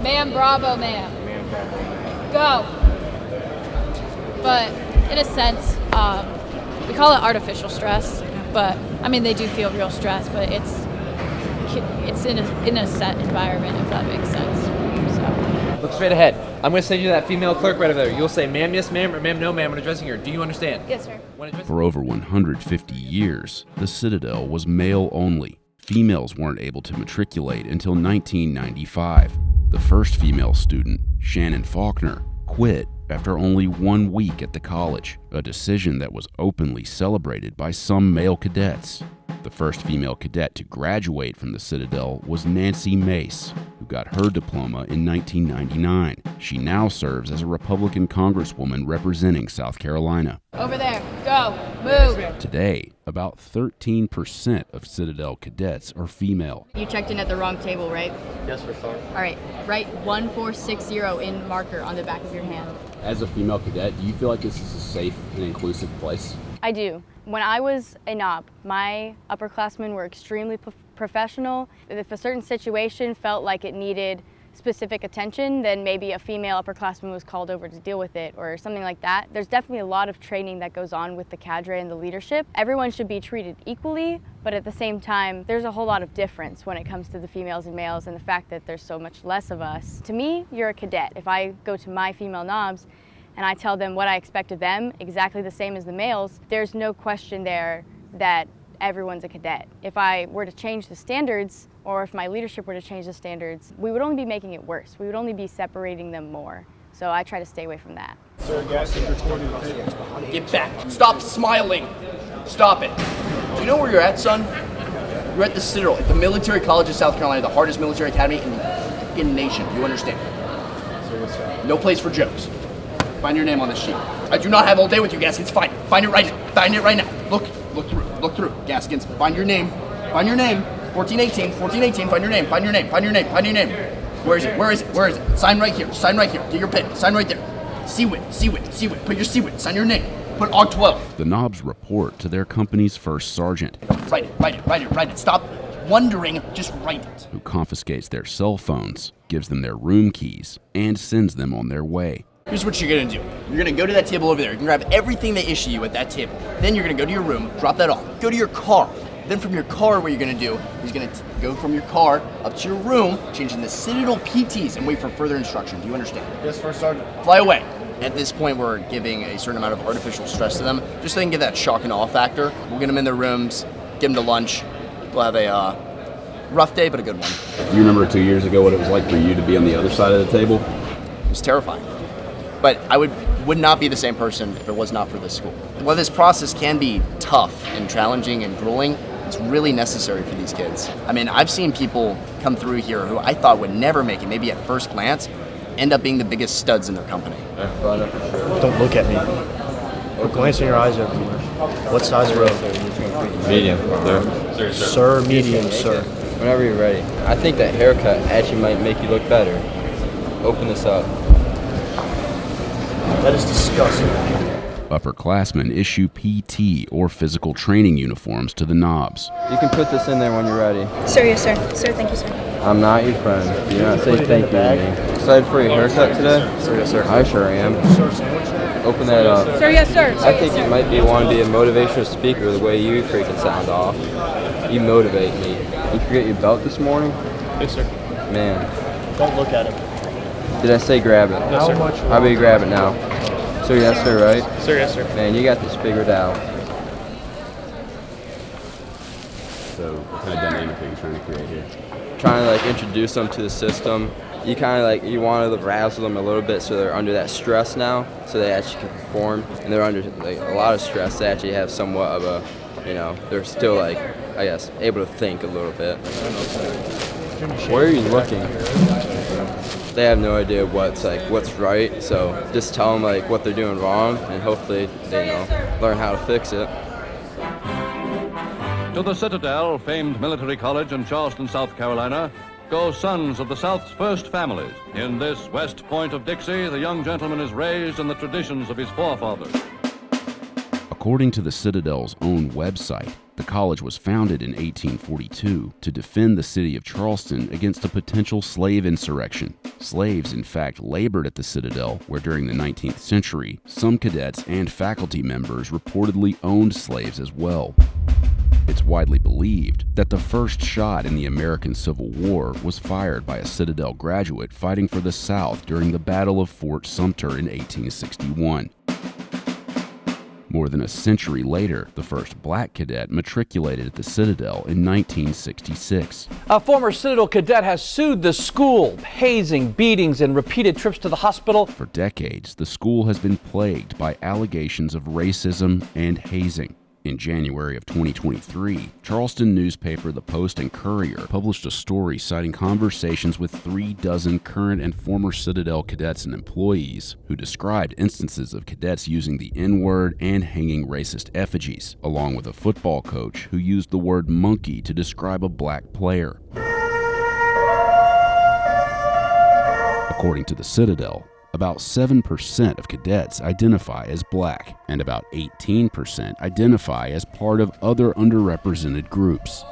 Ma'am, bravo, ma'am. Ma'am, bravo. Go. But in a sense, we call it artificial stress, but I mean they do feel real stress, but it's in a set environment, if that makes sense. So. Look straight ahead. I'm going to send you that female clerk right over there. You'll say, ma'am, yes, ma'am, or ma'am, no, ma'am, when addressing her. Do you understand? Yes, sir. For over 150 years, the Citadel was male only. Females weren't able to matriculate until 1995. The first female student, Shannon Faulkner, quit after only 1 week at the college, a decision that was openly celebrated by some male cadets. The first female cadet to graduate from the Citadel was Nancy Mace, who got her diploma in 1999. She now serves as a Republican congresswoman representing South Carolina. Over there. Go. Move. Today, about 13% of Citadel cadets are female. You checked in at the wrong table, right? Yes, for sure. All right, write 1460 in marker on the back of your hand. As a female cadet, do you feel like this is a safe and inclusive place? I do. When I was a knob, my upperclassmen were extremely professional. If a certain situation felt like it needed specific attention, then maybe a female upperclassman was called over to deal with it or something like that. There's definitely a lot of training that goes on with the cadre and the leadership. Everyone should be treated equally, but at the same time, there's a whole lot of difference when it comes to the females and males and the fact that there's so much less of us. To me, you're a cadet. If I go to my female knobs and I tell them what I expect of them, exactly the same as the males, there's no question there that everyone's a cadet. If I were to change the standards, or if my leadership were to change the standards, we would only be making it worse. We would only be separating them more. So I try to stay away from that. Sir, gas is recording the table. Get back. Stop smiling. Stop it. Do you know where you're at, son? You're at the Citadel, at the Military College of South Carolina, the hardest military academy in the nation. You understand? No place for jokes. Find your name on this sheet. I do not have all day with you, Gaskins. Find it right now. Find it right now. Look through. Gaskins, find your name. 1418, find your name. Where is it? Sign right here. Get your pen. Sign right there. Seawit. Put your Seawit. Sign your name. Put AUG 12. The Knobs report to their company's first sergeant. Write it. Stop wondering, just write it. Who confiscates their cell phones, gives them their room keys, and sends them on their way. Here's what you're gonna do. You're gonna go to that table over there. You can grab everything they issue you at that table. Then you're gonna go to your room, drop that off. Go to your car. Then from your car, what you're gonna do is you're gonna go from your car up to your room, changing the Citadel PTs, and wait for further instruction. Do you understand? Yes, First Sergeant. Fly away. At this point, we're giving a certain amount of artificial stress to them, just so they can get that shock and awe factor. We'll get them in their rooms, get them to lunch. We'll have a rough day, but a good one. Do you remember 2 years ago what it was like for you to be on the other side of the table? It was terrifying. But I would not be the same person if it was not for this school. While this process can be tough and challenging and grueling, it's really necessary for these kids. I mean, I've seen people come through here who I thought would never make it, maybe at first glance, end up being the biggest studs in their company? Don't look at me. Or glance in your eyes at me. What size robe? Medium, sir. Sir, medium, sir. Whenever you're ready. I think that haircut actually might make you look better. Open this up. That is disgusting. Upperclassmen issue PT or physical training uniforms to the knobs. You can put this in there when you're ready. Sir, yes, sir. Sir, thank you, sir. I'm not your friend. Do not say thank you to me. Excited for your haircut today? Sir, yes, sir. I sure am. Open that up. Sir, yes, sir. I think you might want to be a motivational speaker the way you freaking sound off. You motivate me. You forget your belt this morning? Yes, sir. Man. Don't look at him. Did I say grab it? Yes, sir. How about you grab it now? Sir, yes, sir, right? Sir, yes, sir. Man, you got this figured out. So what kind of dynamic are you trying to create here? Trying to like introduce them to the system. You kind of like, you want to razzle them a little bit so they're under that stress now, so they actually can perform. And they're under like a lot of stress. They actually have somewhat of a, you know, they're still like, I guess, able to think a little bit. Where are you looking? They have no idea what's right, so just tell them like what they're doing wrong, and hopefully they learn how to fix it. To the Citadel, famed military college in Charleston, South Carolina, go sons of the South's first families. In this West Point of Dixie, the young gentleman is raised in the traditions of his forefathers. According to the Citadel's own website, the college was founded in 1842 to defend the city of Charleston against a potential slave insurrection. Slaves, in fact, labored at the Citadel, where during the 19th century, some cadets and faculty members reportedly owned slaves as well. It's widely believed that the first shot in the American Civil War was fired by a Citadel graduate fighting for the South during the Battle of Fort Sumter in 1861. More than a century later, the first black cadet matriculated at the Citadel in 1966. A former Citadel cadet has sued the school. Hazing, beatings, and repeated trips to the hospital. For decades, the school has been plagued by allegations of racism and hazing. In January of 2023, Charleston newspaper The Post and Courier published a story citing conversations with 36 current and former Citadel cadets and employees who described instances of cadets using the N-word and hanging racist effigies, along with a football coach who used the word monkey to describe a black player. According to the Citadel, about 7% of cadets identify as black, and about 18% identify as part of other underrepresented groups.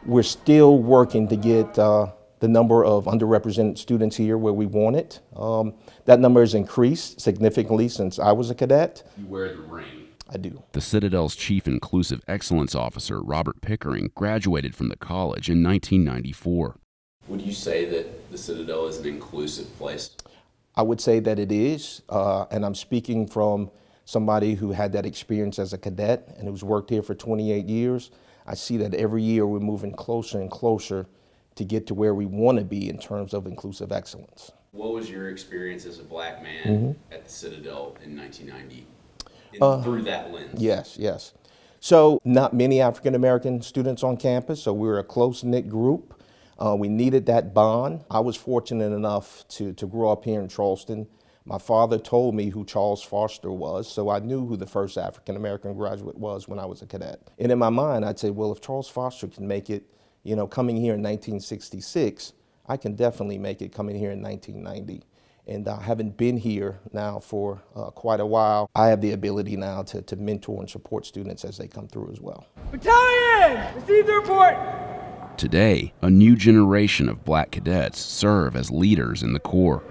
We're still working to get the number of underrepresented students here where we want it. That number has increased significantly since I was a cadet. You wear the ring. I do. The Citadel's Chief Inclusive Excellence Officer, Robert Pickering, graduated from the college in 1994. Would you say that the Citadel is an inclusive place? I would say that it is, and I'm speaking from somebody who had that experience as a cadet and who's worked here for 28 years. I see that every year we're moving closer and closer to get to where we want to be in terms of inclusive excellence. What was your experience as a black man at the Citadel in 1990? Through that lens? Yes. So not many African American students on campus, so we're a close-knit group. We needed that bond. I was fortunate enough to grow up here in Charleston. My father told me who Charles Foster was, so I knew who the first African American graduate was when I was a cadet. And in my mind, I'd say, well, if Charles Foster can make it, coming here in 1966, I can definitely make it coming here in 1990. And having been here now for quite a while, I have the ability now to mentor and support students as they come through as well. Battalion, receive the report. Today, a new generation of black cadets serve as leaders in the Corps.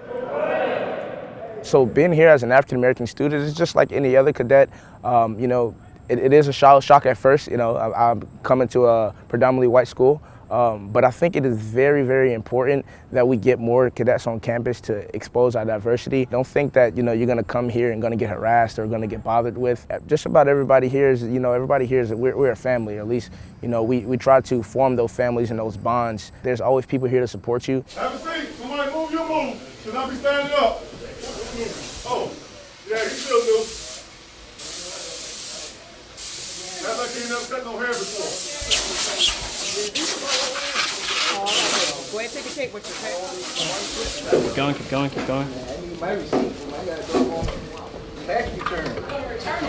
So being here as an African American student is just like any other cadet. It is a shock at first. I'm coming to a predominantly white school, but I think it is very, very important that we get more cadets on campus to expose our diversity. Don't think that you're going to come here and going to get harassed or going to get bothered with. Just about everybody here is we're a family. Or at least we try to form those families and those bonds. There's always people here to support you. Have a seat. Somebody move your move. Should not be standing up. Oh, yeah, you still do. That's like you never cut no hair before. Go ahead, take a tape with your tape. Keep going, keep going, keep going.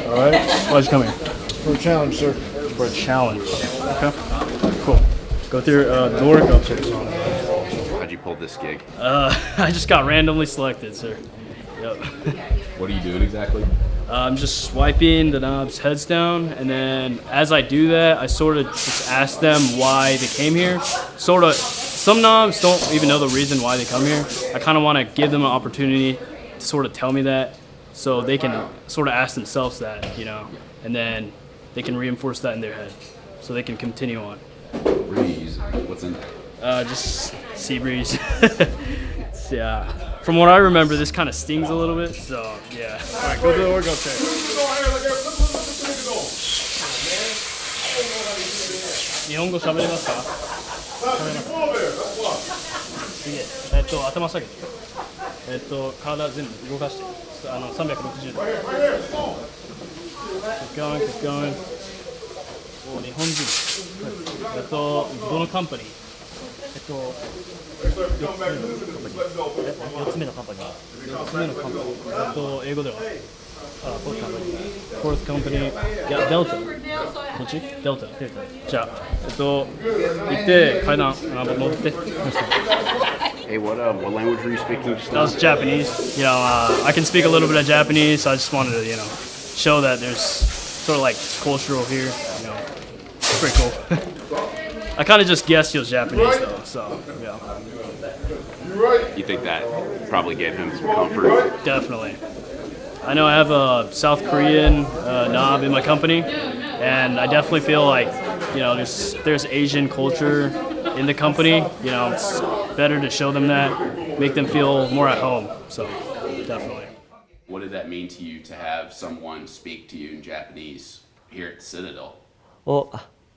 All right. Why'd you come here? For a challenge, sir. For a challenge. Okay. Cool. Go through the door. Go upstairs. How'd you pull this gig? I just got randomly selected, sir. Yep. What are you doing exactly? I'm just swiping the knobs heads down, and then as I do that, I sort of just ask them why they came here. Sort of, some knobs don't even know the reason why they come here. I kind of want to give them an opportunity to sort of tell me that, so they can sort of ask themselves that, you know, and then they can reinforce that in their head, so they can continue on. What are you using? What's in there? Just sea breeze. Yeah. From what I remember, this kind of stings a little bit, so yeah. All right, go to the door, go upstairs. 日本語喋れますか？喋れます。次、頭下げて。体全部動かして。360度。Keep going, keep going. お、日本人。どのカンパニー？4つ目のカンパニー。英語ではFourth company。いや、デルタ。こっち？デルタ。じゃあ、行って階段戻って。Hey, what language were you speaking just That now? was Japanese. You know, I can speak a little bit of Japanese, so I just wanted to, you know, show that there's sort of like cultural here. You know, it's pretty cool. I kind of just guessed he was Japanese though, so yeah. You think that probably gave him some comfort? Definitely. I know I have a South Korean knob in my company, and I definitely feel like, you know, there's Asian culture in the company. You know, it's better to show them that, make them feel more at home. So definitely. What did that mean to you to have someone speak to you in Japanese here at Citadel? Well,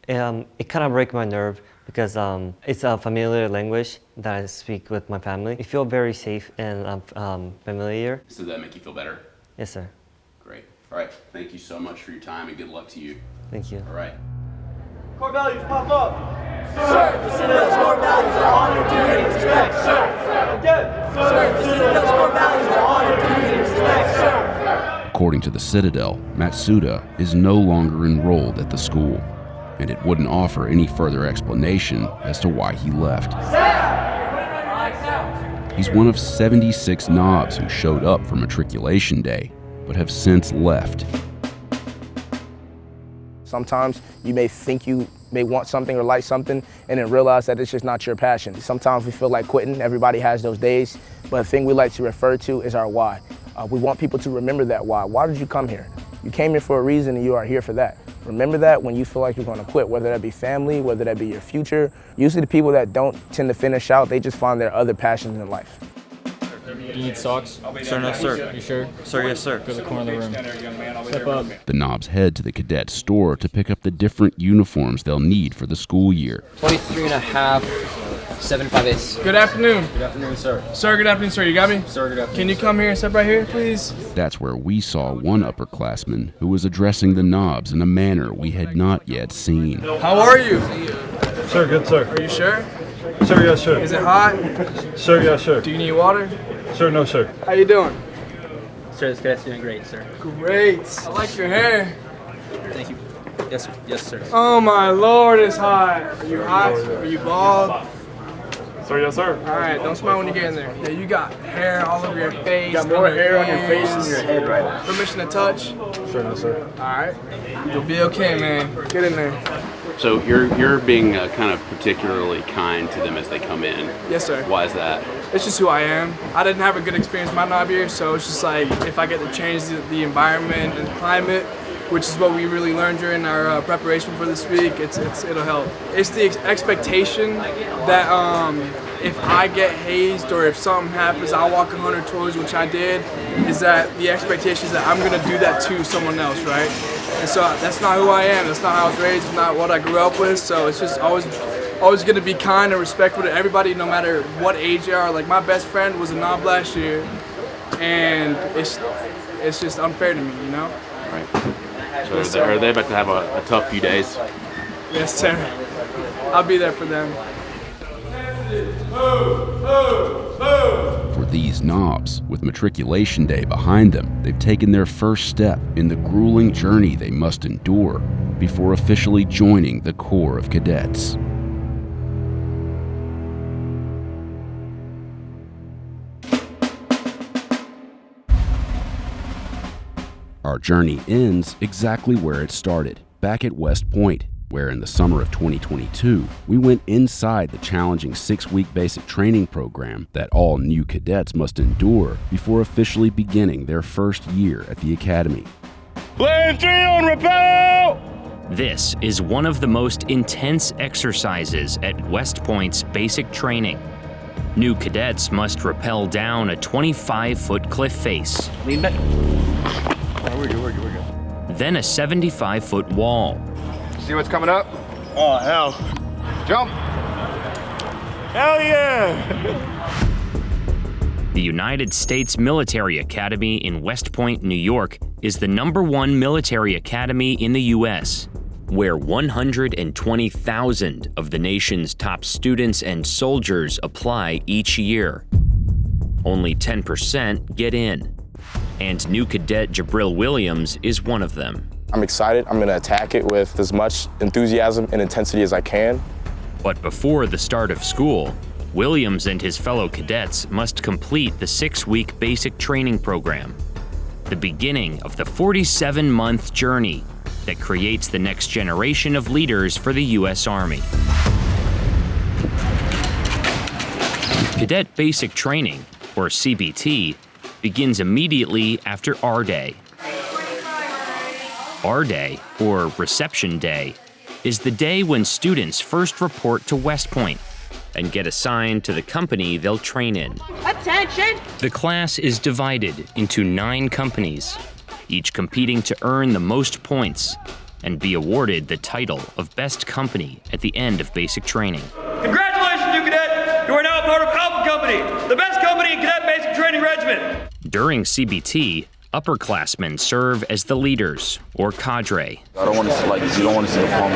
it kind of breaks my nerve because it's a familiar language that I speak with my family. I feel very safe and familiar. So did that make you feel better? Yes, sir. Great. All right. Thank you so much for your time and good luck to you. Thank you. All right. Core values pop up. Sir, the Citadel's core values are honor, duty, and respect. Sir. Again. Sir, the Citadel's core values are honor, duty, and respect. Sir. According to the Citadel, Matsuda is no longer enrolled at the school, and it wouldn't offer any further explanation as to why he left. He's one of 76 knobs who showed up for matriculation day, but have since left. Sometimes you may think you may want something or like something and then realize that it's just not your passion. Sometimes we feel like quitting. Everybody has those days, but the thing we like to refer to is our why. We want people to remember that why. Why did you come here? You came here for a reason and you are here for that. Remember that when you feel like you're going to quit, whether that be family, whether that be your future. Usually the people that don't tend to finish out, they just find their other passions in life. You need socks? Sir, no, sir. You sure? Sir, yes, sir. Go to the corner of the room. Step up. The knobs head to the cadet store to pick up the different uniforms they'll need for the school year. 23 and a half, 7.5/8. Good afternoon. Good afternoon, sir. Sir, good afternoon, sir. You got me? Sir, good afternoon. Can you come here and step right here, please? That's where we saw one upperclassman who was addressing the knobs in a manner we had not yet seen. How are you? Sir, good, sir. Are you sure? Sir, yes, sir. Is it hot? Sir, yes, sir. Do you need water? Sir, no, sir. How you doing? Sir, this cadet's doing great, sir. Great. I like your hair. Thank you. Yes, yes, sir. Oh my Lord, it's hot. Are you hot? Are you bald? Sir, yes, sir. All right, don't smile when you get in there. Yeah, you got hair all over your face. You got more hair on your face than your head right now. Permission to touch? Sure, no, sir. All right. You'll be okay, man. Get in there. So you're being kind of particularly kind to them as they come in. Yes, sir. Why is that? It's just who I am. I didn't have a good experience my knob year, so it's just like if I get to change the environment and climate, which is what we really learned during our preparation for this week, it'll help. It's the expectation that if I get hazed or if something happens, I'll walk 100 toes, which I did, is that the expectation is that I'm gonna do that to someone else, right? And so that's not who I am, that's not how I was raised, it's not what I grew up with, so it's just always gonna be kind and respectful to everybody, no matter what age they are. Like my best friend was a knob last year, and it's just unfair to me, you know? Right. So are they about to have a tough few days? Yes, sir. I'll be there for them. For these knobs, with matriculation day behind them, they've taken their first step in the grueling journey they must endure before officially joining the Corps of Cadets. Our journey ends exactly where it started, back at West Point, where in the summer of 2022, we went inside the challenging 6-week basic training program that all new cadets must endure before officially beginning their first year at the Academy. Plan 3 on rappel! This is one of the most intense exercises at West Point's basic training. New cadets must rappel down a 25-foot cliff face. Lean back. We're good. Then a 75-foot wall. See what's coming up? Oh, hell. Jump. Hell yeah! The United States Military Academy in West Point, New York, is the #1 military academy in the U.S., where 120,000 of the nation's top students and soldiers apply each year. Only 10% get in, and new cadet Jabril Williams is one of them. I'm excited. I'm gonna attack it with as much enthusiasm and intensity as I can. But before the start of school, Williams and his fellow cadets must complete the 6-week basic training program, the beginning of the 47-month journey that creates the next generation of leaders for the U.S. Army. Cadet Basic Training, or CBT, begins immediately after R Day. R Day, or Reception Day, is the day when students first report to West Point and get assigned to the company they'll train in. Attention! The class is divided into 9 companies, each competing to earn the most points and be awarded the title of Best Company at the end of basic training. Congratulations, new cadet! You are now part of Alpha Company, the best company in Cadet Basic Training Regiment. During CBT, upperclassmen serve as the leaders, or cadre. You don't want to see the palm.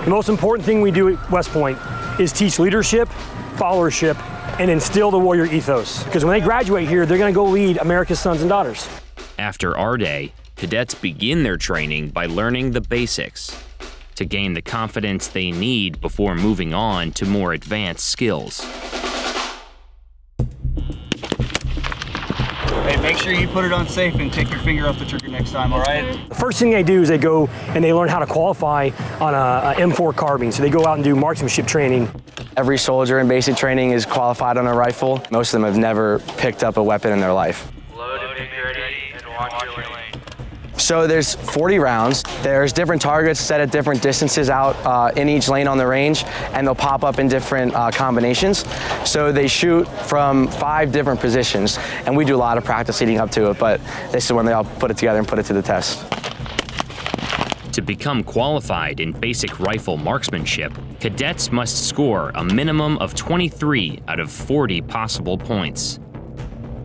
The most important thing we do at West Point is teach leadership, followership, and instill the warrior ethos. Because when they graduate here, they're going to go lead America's sons and daughters. After R Day, cadets begin their training by learning the basics to gain the confidence they need before moving on to more advanced skills. Hey, make sure you put it on safe and take your finger off the trigger next time, all right? The first thing they do is they go and they learn how to qualify on a M4 carbine. So they go out and do marksmanship training. Every soldier in basic training is qualified on a rifle. Most of them have never picked up a weapon in their life. Load and be ready and watch your lane. So there's 40 rounds. There's different targets set at different distances out in each lane on the range, and they'll pop up in different combinations. So they shoot from 5 different positions, and we do a lot of practice leading up to it, but this is when they all put it together and put it to the test. To become qualified in basic rifle marksmanship, cadets must score a minimum of 23 out of 40 possible points.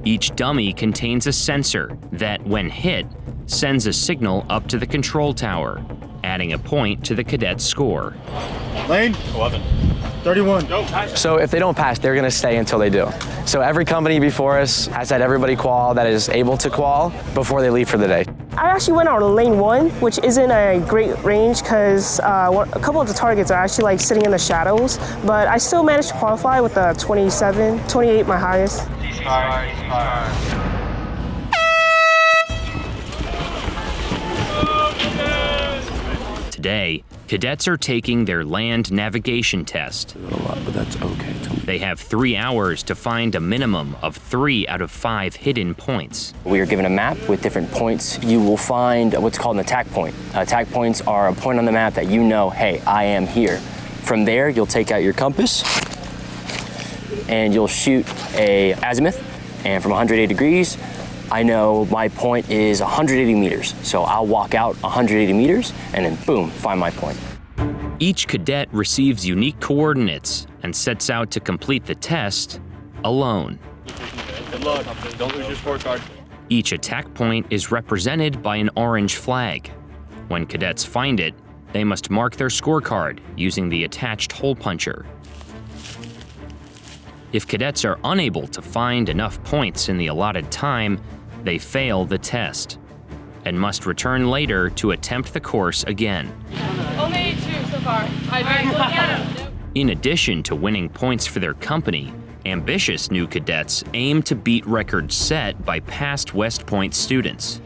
Each dummy contains a sensor that, when hit, sends a signal up to the control tower, adding a point to the cadet's score. Lane? 11. 31. Go. So if they don't pass, they're gonna stay until they do. So every company before us has had everybody qual that is able to qual before they leave for the day. I actually went on lane 1, which isn't a great range because a couple of the targets are actually like sitting in the shadows, but I still managed to qualify with a 27, 28 my highest. Today, cadets are taking their land navigation test. A lot, but that's okay. They have 3 hours to find a minimum of 3 out of 5 hidden points. We are given a map with different points. You will find what's called an attack point. Attack points are a point on the map that you know, hey, I am here. From there, you'll take out your compass and you'll shoot a azimuth, and from 180 degrees, I know my point is 180 meters. So I'll walk out 180 meters and then boom, find my point. Each cadet receives unique coordinates and sets out to complete the test alone. Good luck. Don't lose your scorecard. Each attack point is represented by an orange flag. When cadets find it, they must mark their scorecard using the attached hole puncher. If cadets are unable to find enough points in the allotted time, they fail the test and must return later to attempt the course again. Only 2 so far. In addition to winning points for their company, ambitious new cadets aim to beat records set by past West Point students.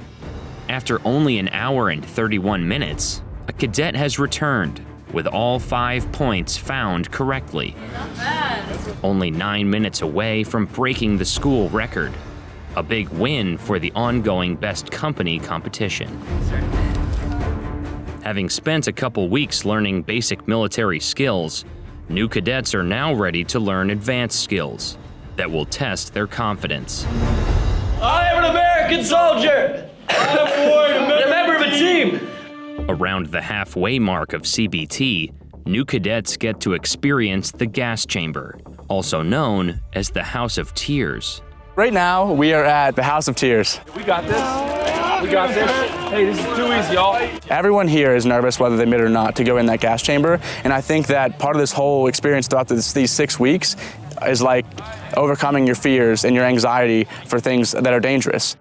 After only an hour and 31 minutes, a cadet has returned with all 5 points found correctly. Only 9 minutes away from breaking the school record. A big win for the ongoing best company competition. Having spent a couple weeks learning basic military skills, new cadets are now ready to learn advanced skills that will test their confidence. I am an American soldier! I am a warrior, a member of a team! Around the halfway mark of CBT, new cadets get to experience the gas chamber, also known as the House of Tears. Right now, we are at the House of Tears. We got this. We got this. Hey, this is too easy, y'all. Everyone here is nervous, whether they admit it or not, to go in that gas chamber. And I think that part of this whole experience throughout these 6 weeks is like overcoming your fears and your anxiety for things that are dangerous.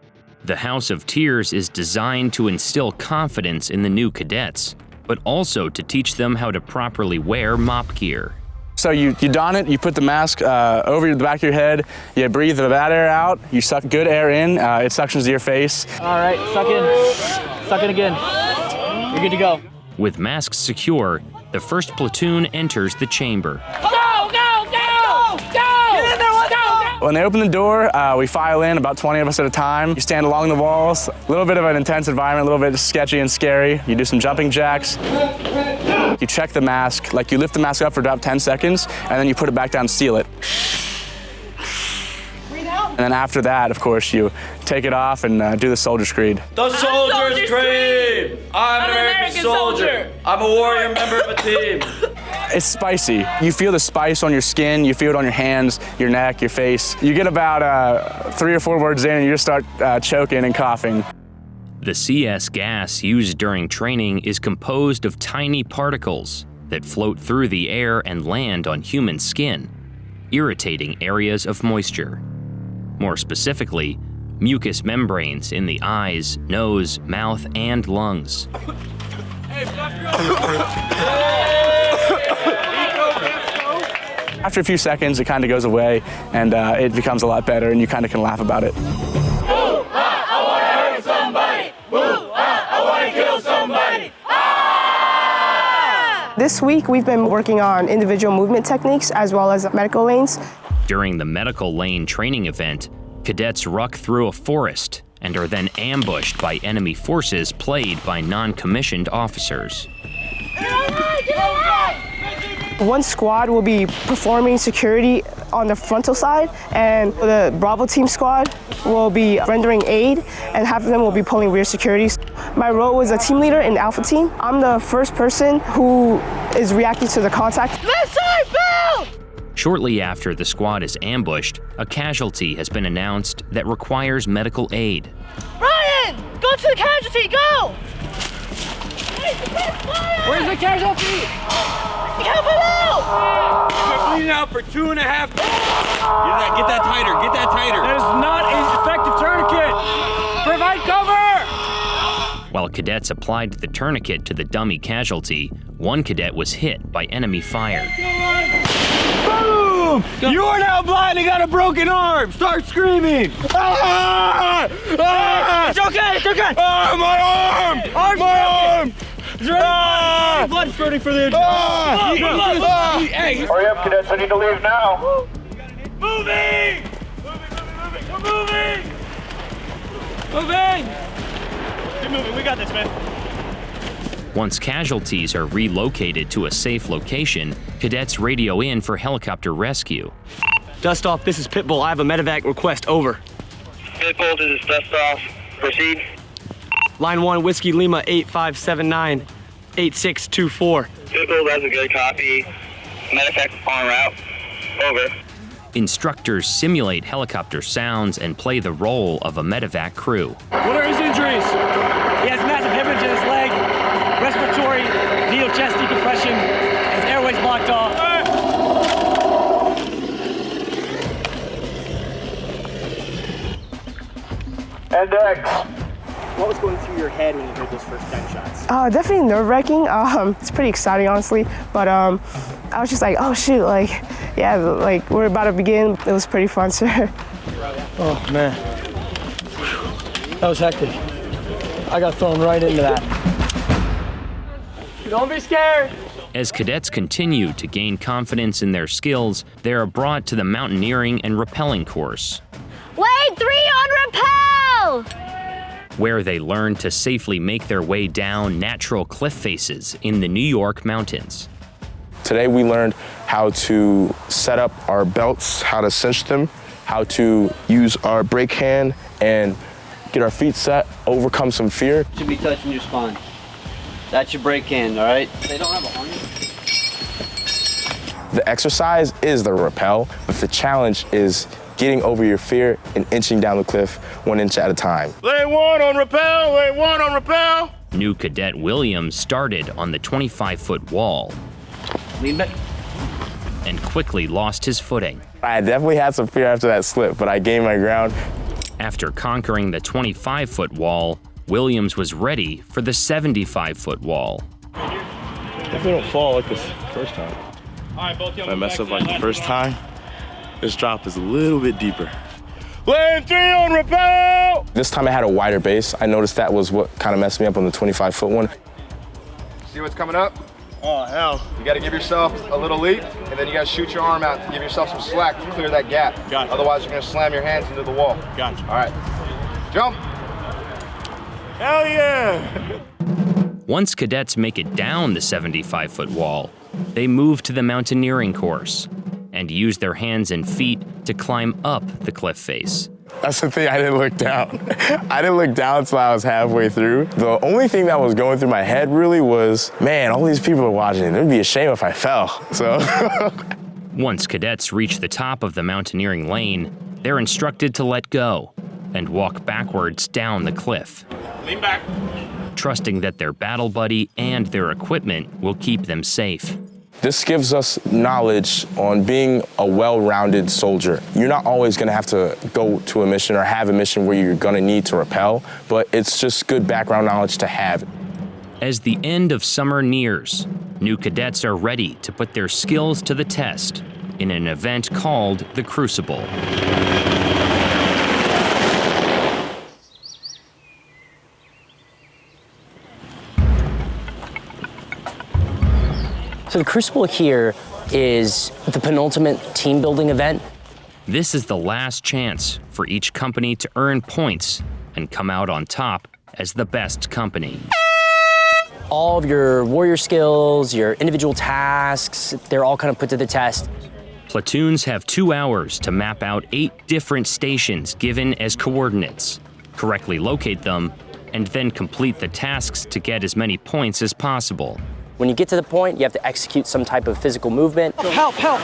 The House of Tears is designed to instill confidence in the new cadets, but also to teach them how to properly wear MOPP gear. So you don it, you put the mask over the back of your head, you breathe the bad air out, you suck good air in, it suctions to your face. All right, suck in again. You're good to go. With masks secure, the first platoon enters the chamber. When they open the door, we file in, about 20 of us at a time. You stand along the walls, a little bit of an intense environment, a little bit sketchy and scary. You do some jumping jacks. You check the mask, like you lift the mask up for about 10 seconds, and then you put it back down and seal it. And then after that, of course, you take it off and do the Soldier's Creed. The Soldier's Creed! I'm an American soldier! I'm a warrior member of a team! It's spicy. You feel the spice on your skin, you feel it on your hands, your neck, your face. You get about 3 or 4 words in and you just start choking and coughing. The CS gas used during training is composed of tiny particles that float through the air and land on human skin, irritating areas of moisture. More specifically, mucous membranes in the eyes, nose, mouth, and lungs. After a few seconds, it kind of goes away and it becomes a lot better and you kind of can laugh about it. I want to hurt somebody! I want to kill somebody! This week, we've been working on individual movement techniques as well as medical lanes. During the medical lane training event, cadets ruck through a forest and are then ambushed by enemy forces played by non-commissioned officers. One squad will be performing security on the frontal side, and the Bravo team squad will be rendering aid, and half of them will be pulling rear security. My role is a team leader in Alpha Team. I'm the first person who is reacting to the contact. Left side, Bill! Shortly after the squad is ambushed, a casualty has been announced that requires medical aid. Ryan! Go to the casualty, go! Where's the casualty? Help him out! You're bleeding out for 2.5 minutes. Get that tighter, get that tighter. That is not an effective tourniquet! Provide cover! While cadets applied the tourniquet to the dummy casualty, one cadet was hit by enemy fire. Boom! You are now blind and got a broken arm. Start screaming. Ah! Ah! It's okay, it's okay! Ah, my arm! My arm! Ah! Blood spurting for the injury. Ah! Hey! Hurry up, cadets, I need to leave now. Moving! We're moving! Moving! Keep moving, we got this, man. Once casualties are relocated to a safe location, cadets radio in for helicopter rescue. Dust off, this is Pitbull. I have a medevac request, over. Pitbull, this is Dust off. Proceed. Line 1, Whiskey Lima 8579 8624. Pitbull, that's a good copy. Medevac en route. Over. Instructors simulate helicopter sounds and play the role of a medevac crew. What are his injuries? He has massive hemorrhage in his leg, respiratory, neo-chest decompression, his airways blocked off. Index. What was going through your head when you heard those first gunshots? Definitely nerve-wracking. It's pretty exciting, honestly. But I was just like, oh shoot, like, yeah, like we're about to begin. It was pretty fun, sir. Oh man, that was hectic. I got thrown right into that. Don't be scared. As cadets continue to gain confidence in their skills, they are brought to the mountaineering and rappelling course, Lane 3 on rappel! where they learn to safely make their way down natural cliff faces in the New York mountains. Today we learned how to set up our belts, how to cinch them, how to use our brake hand and get our feet set, overcome some fear. Should be touching your spine. That's your brake hand, all right? They don't have a harness. The exercise is the rappel, but the challenge is getting over your fear and inching down the cliff 1 inch at a time. Lane 1 on rappel, lane 1 on rappel. New cadet Williams started on the 25-foot wall Lean back. and quickly lost his footing. I definitely had some fear after that slip, but I gained my ground. After conquering the 25-foot wall, Williams was ready for the 75-foot wall. Definitely don't fall like this first time. If I mess up like the first time, this drop is a little bit deeper. Lane 3 on rappel! This time I had a wider base. I noticed that was what kind of messed me up on the 25-foot one. See what's coming up? Oh, hell. You got to give yourself a little leap, and then you got to shoot your arm out to give yourself some slack to clear that gap. Gotcha. Otherwise, you're going to slam your hands into the wall. Gotcha. All right. Jump. Hell yeah! Once cadets make it down the 75-foot wall, they move to the mountaineering course and use their hands and feet to climb up the cliff face. That's the thing, I didn't look down. I didn't look down until I was halfway through. The only thing that was going through my head really was, man, all these people are watching. It would be a shame if I fell, so. Once cadets reach the top of the mountaineering lane, they're instructed to let go and walk backwards down the cliff, Lean back. trusting that their battle buddy and their equipment will keep them safe. This gives us knowledge on being a well-rounded soldier. You're not always gonna have to go to a mission or have a mission where you're gonna need to rappel, but it's just good background knowledge to have. As the end of summer nears, new cadets are ready to put their skills to the test in an event called the Crucible. So the Crucible here is the penultimate team building event. This is the last chance for each company to earn points and come out on top as the best company. All of your warrior skills, your individual tasks, they're all kind of put to the test. Platoons have 2 hours to map out 8 different stations given as coordinates, correctly locate them, and then complete the tasks to get as many points as possible. When you get to the point, you have to execute some type of physical movement. Help, help!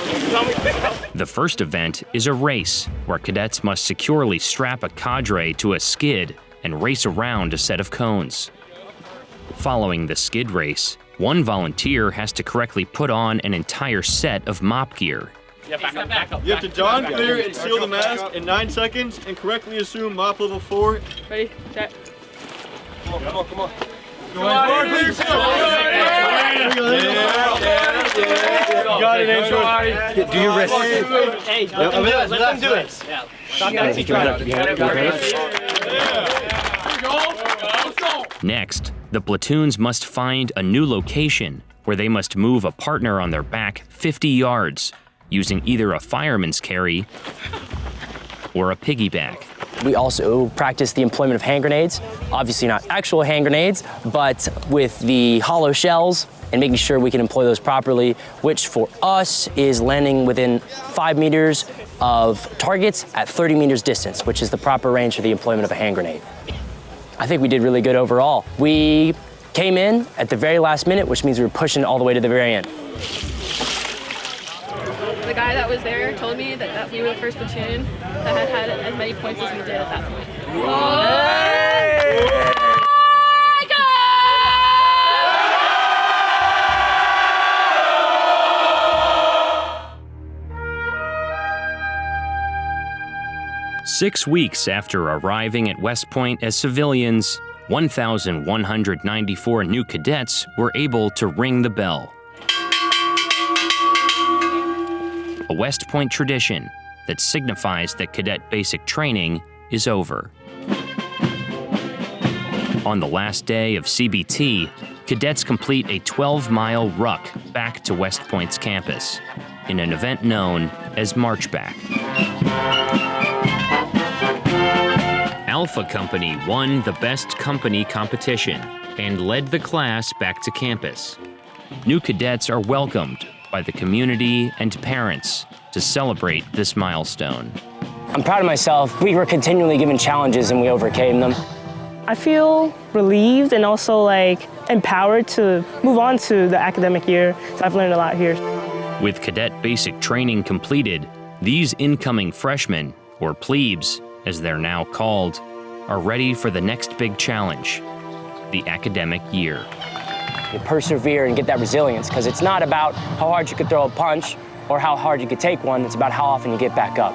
The first event is a race, where cadets must securely strap a cadre to a skid and race around a set of cones. Following the skid race, one volunteer has to correctly put on an entire set of mop gear. Yeah, back up. You have to don, clear, and seal the mask in 9 seconds and correctly assume mop level 4. Ready, set. Come on, come on, come on. Come on, please. You got it, Andrew. Do your wrist. Hey, let them do it. Yeah. Stop that. Next, the platoons must find a new location where they must move a partner on their back 50 yards using either a fireman's carry or a piggyback. We also practice the employment of hand grenades. Obviously not actual hand grenades, but with the hollow shells and making sure we can employ those properly, which for us is landing within 5 meters of targets at 30 meters distance, which is the proper range for the employment of a hand grenade. I think we did really good overall. We came in at the very last minute, which means we were pushing all the way to the very end. The guy that was there told me that we were the first platoon that had as many points as we did at that point. 6 weeks after arriving at West Point as civilians, 1,194 new cadets were able to ring the bell. A West Point tradition that signifies that cadet basic training is over. On the last day of CBT, cadets complete a 12-mile ruck back to West Point's campus in an event known as March Back. Alpha Company won the Best Company competition and led the class back to campus. New cadets are welcomed by the community and parents to celebrate this milestone. I'm proud of myself. We were continually given challenges and we overcame them. I feel relieved and also empowered to move on to the academic year. So I've learned a lot here. With cadet basic training completed, these incoming freshmen, or plebes as they're now called, are ready for the next big challenge, the academic year. You persevere and get that resilience, because it's not about how hard you could throw a punch or how hard you could take one, it's about how often you get back up.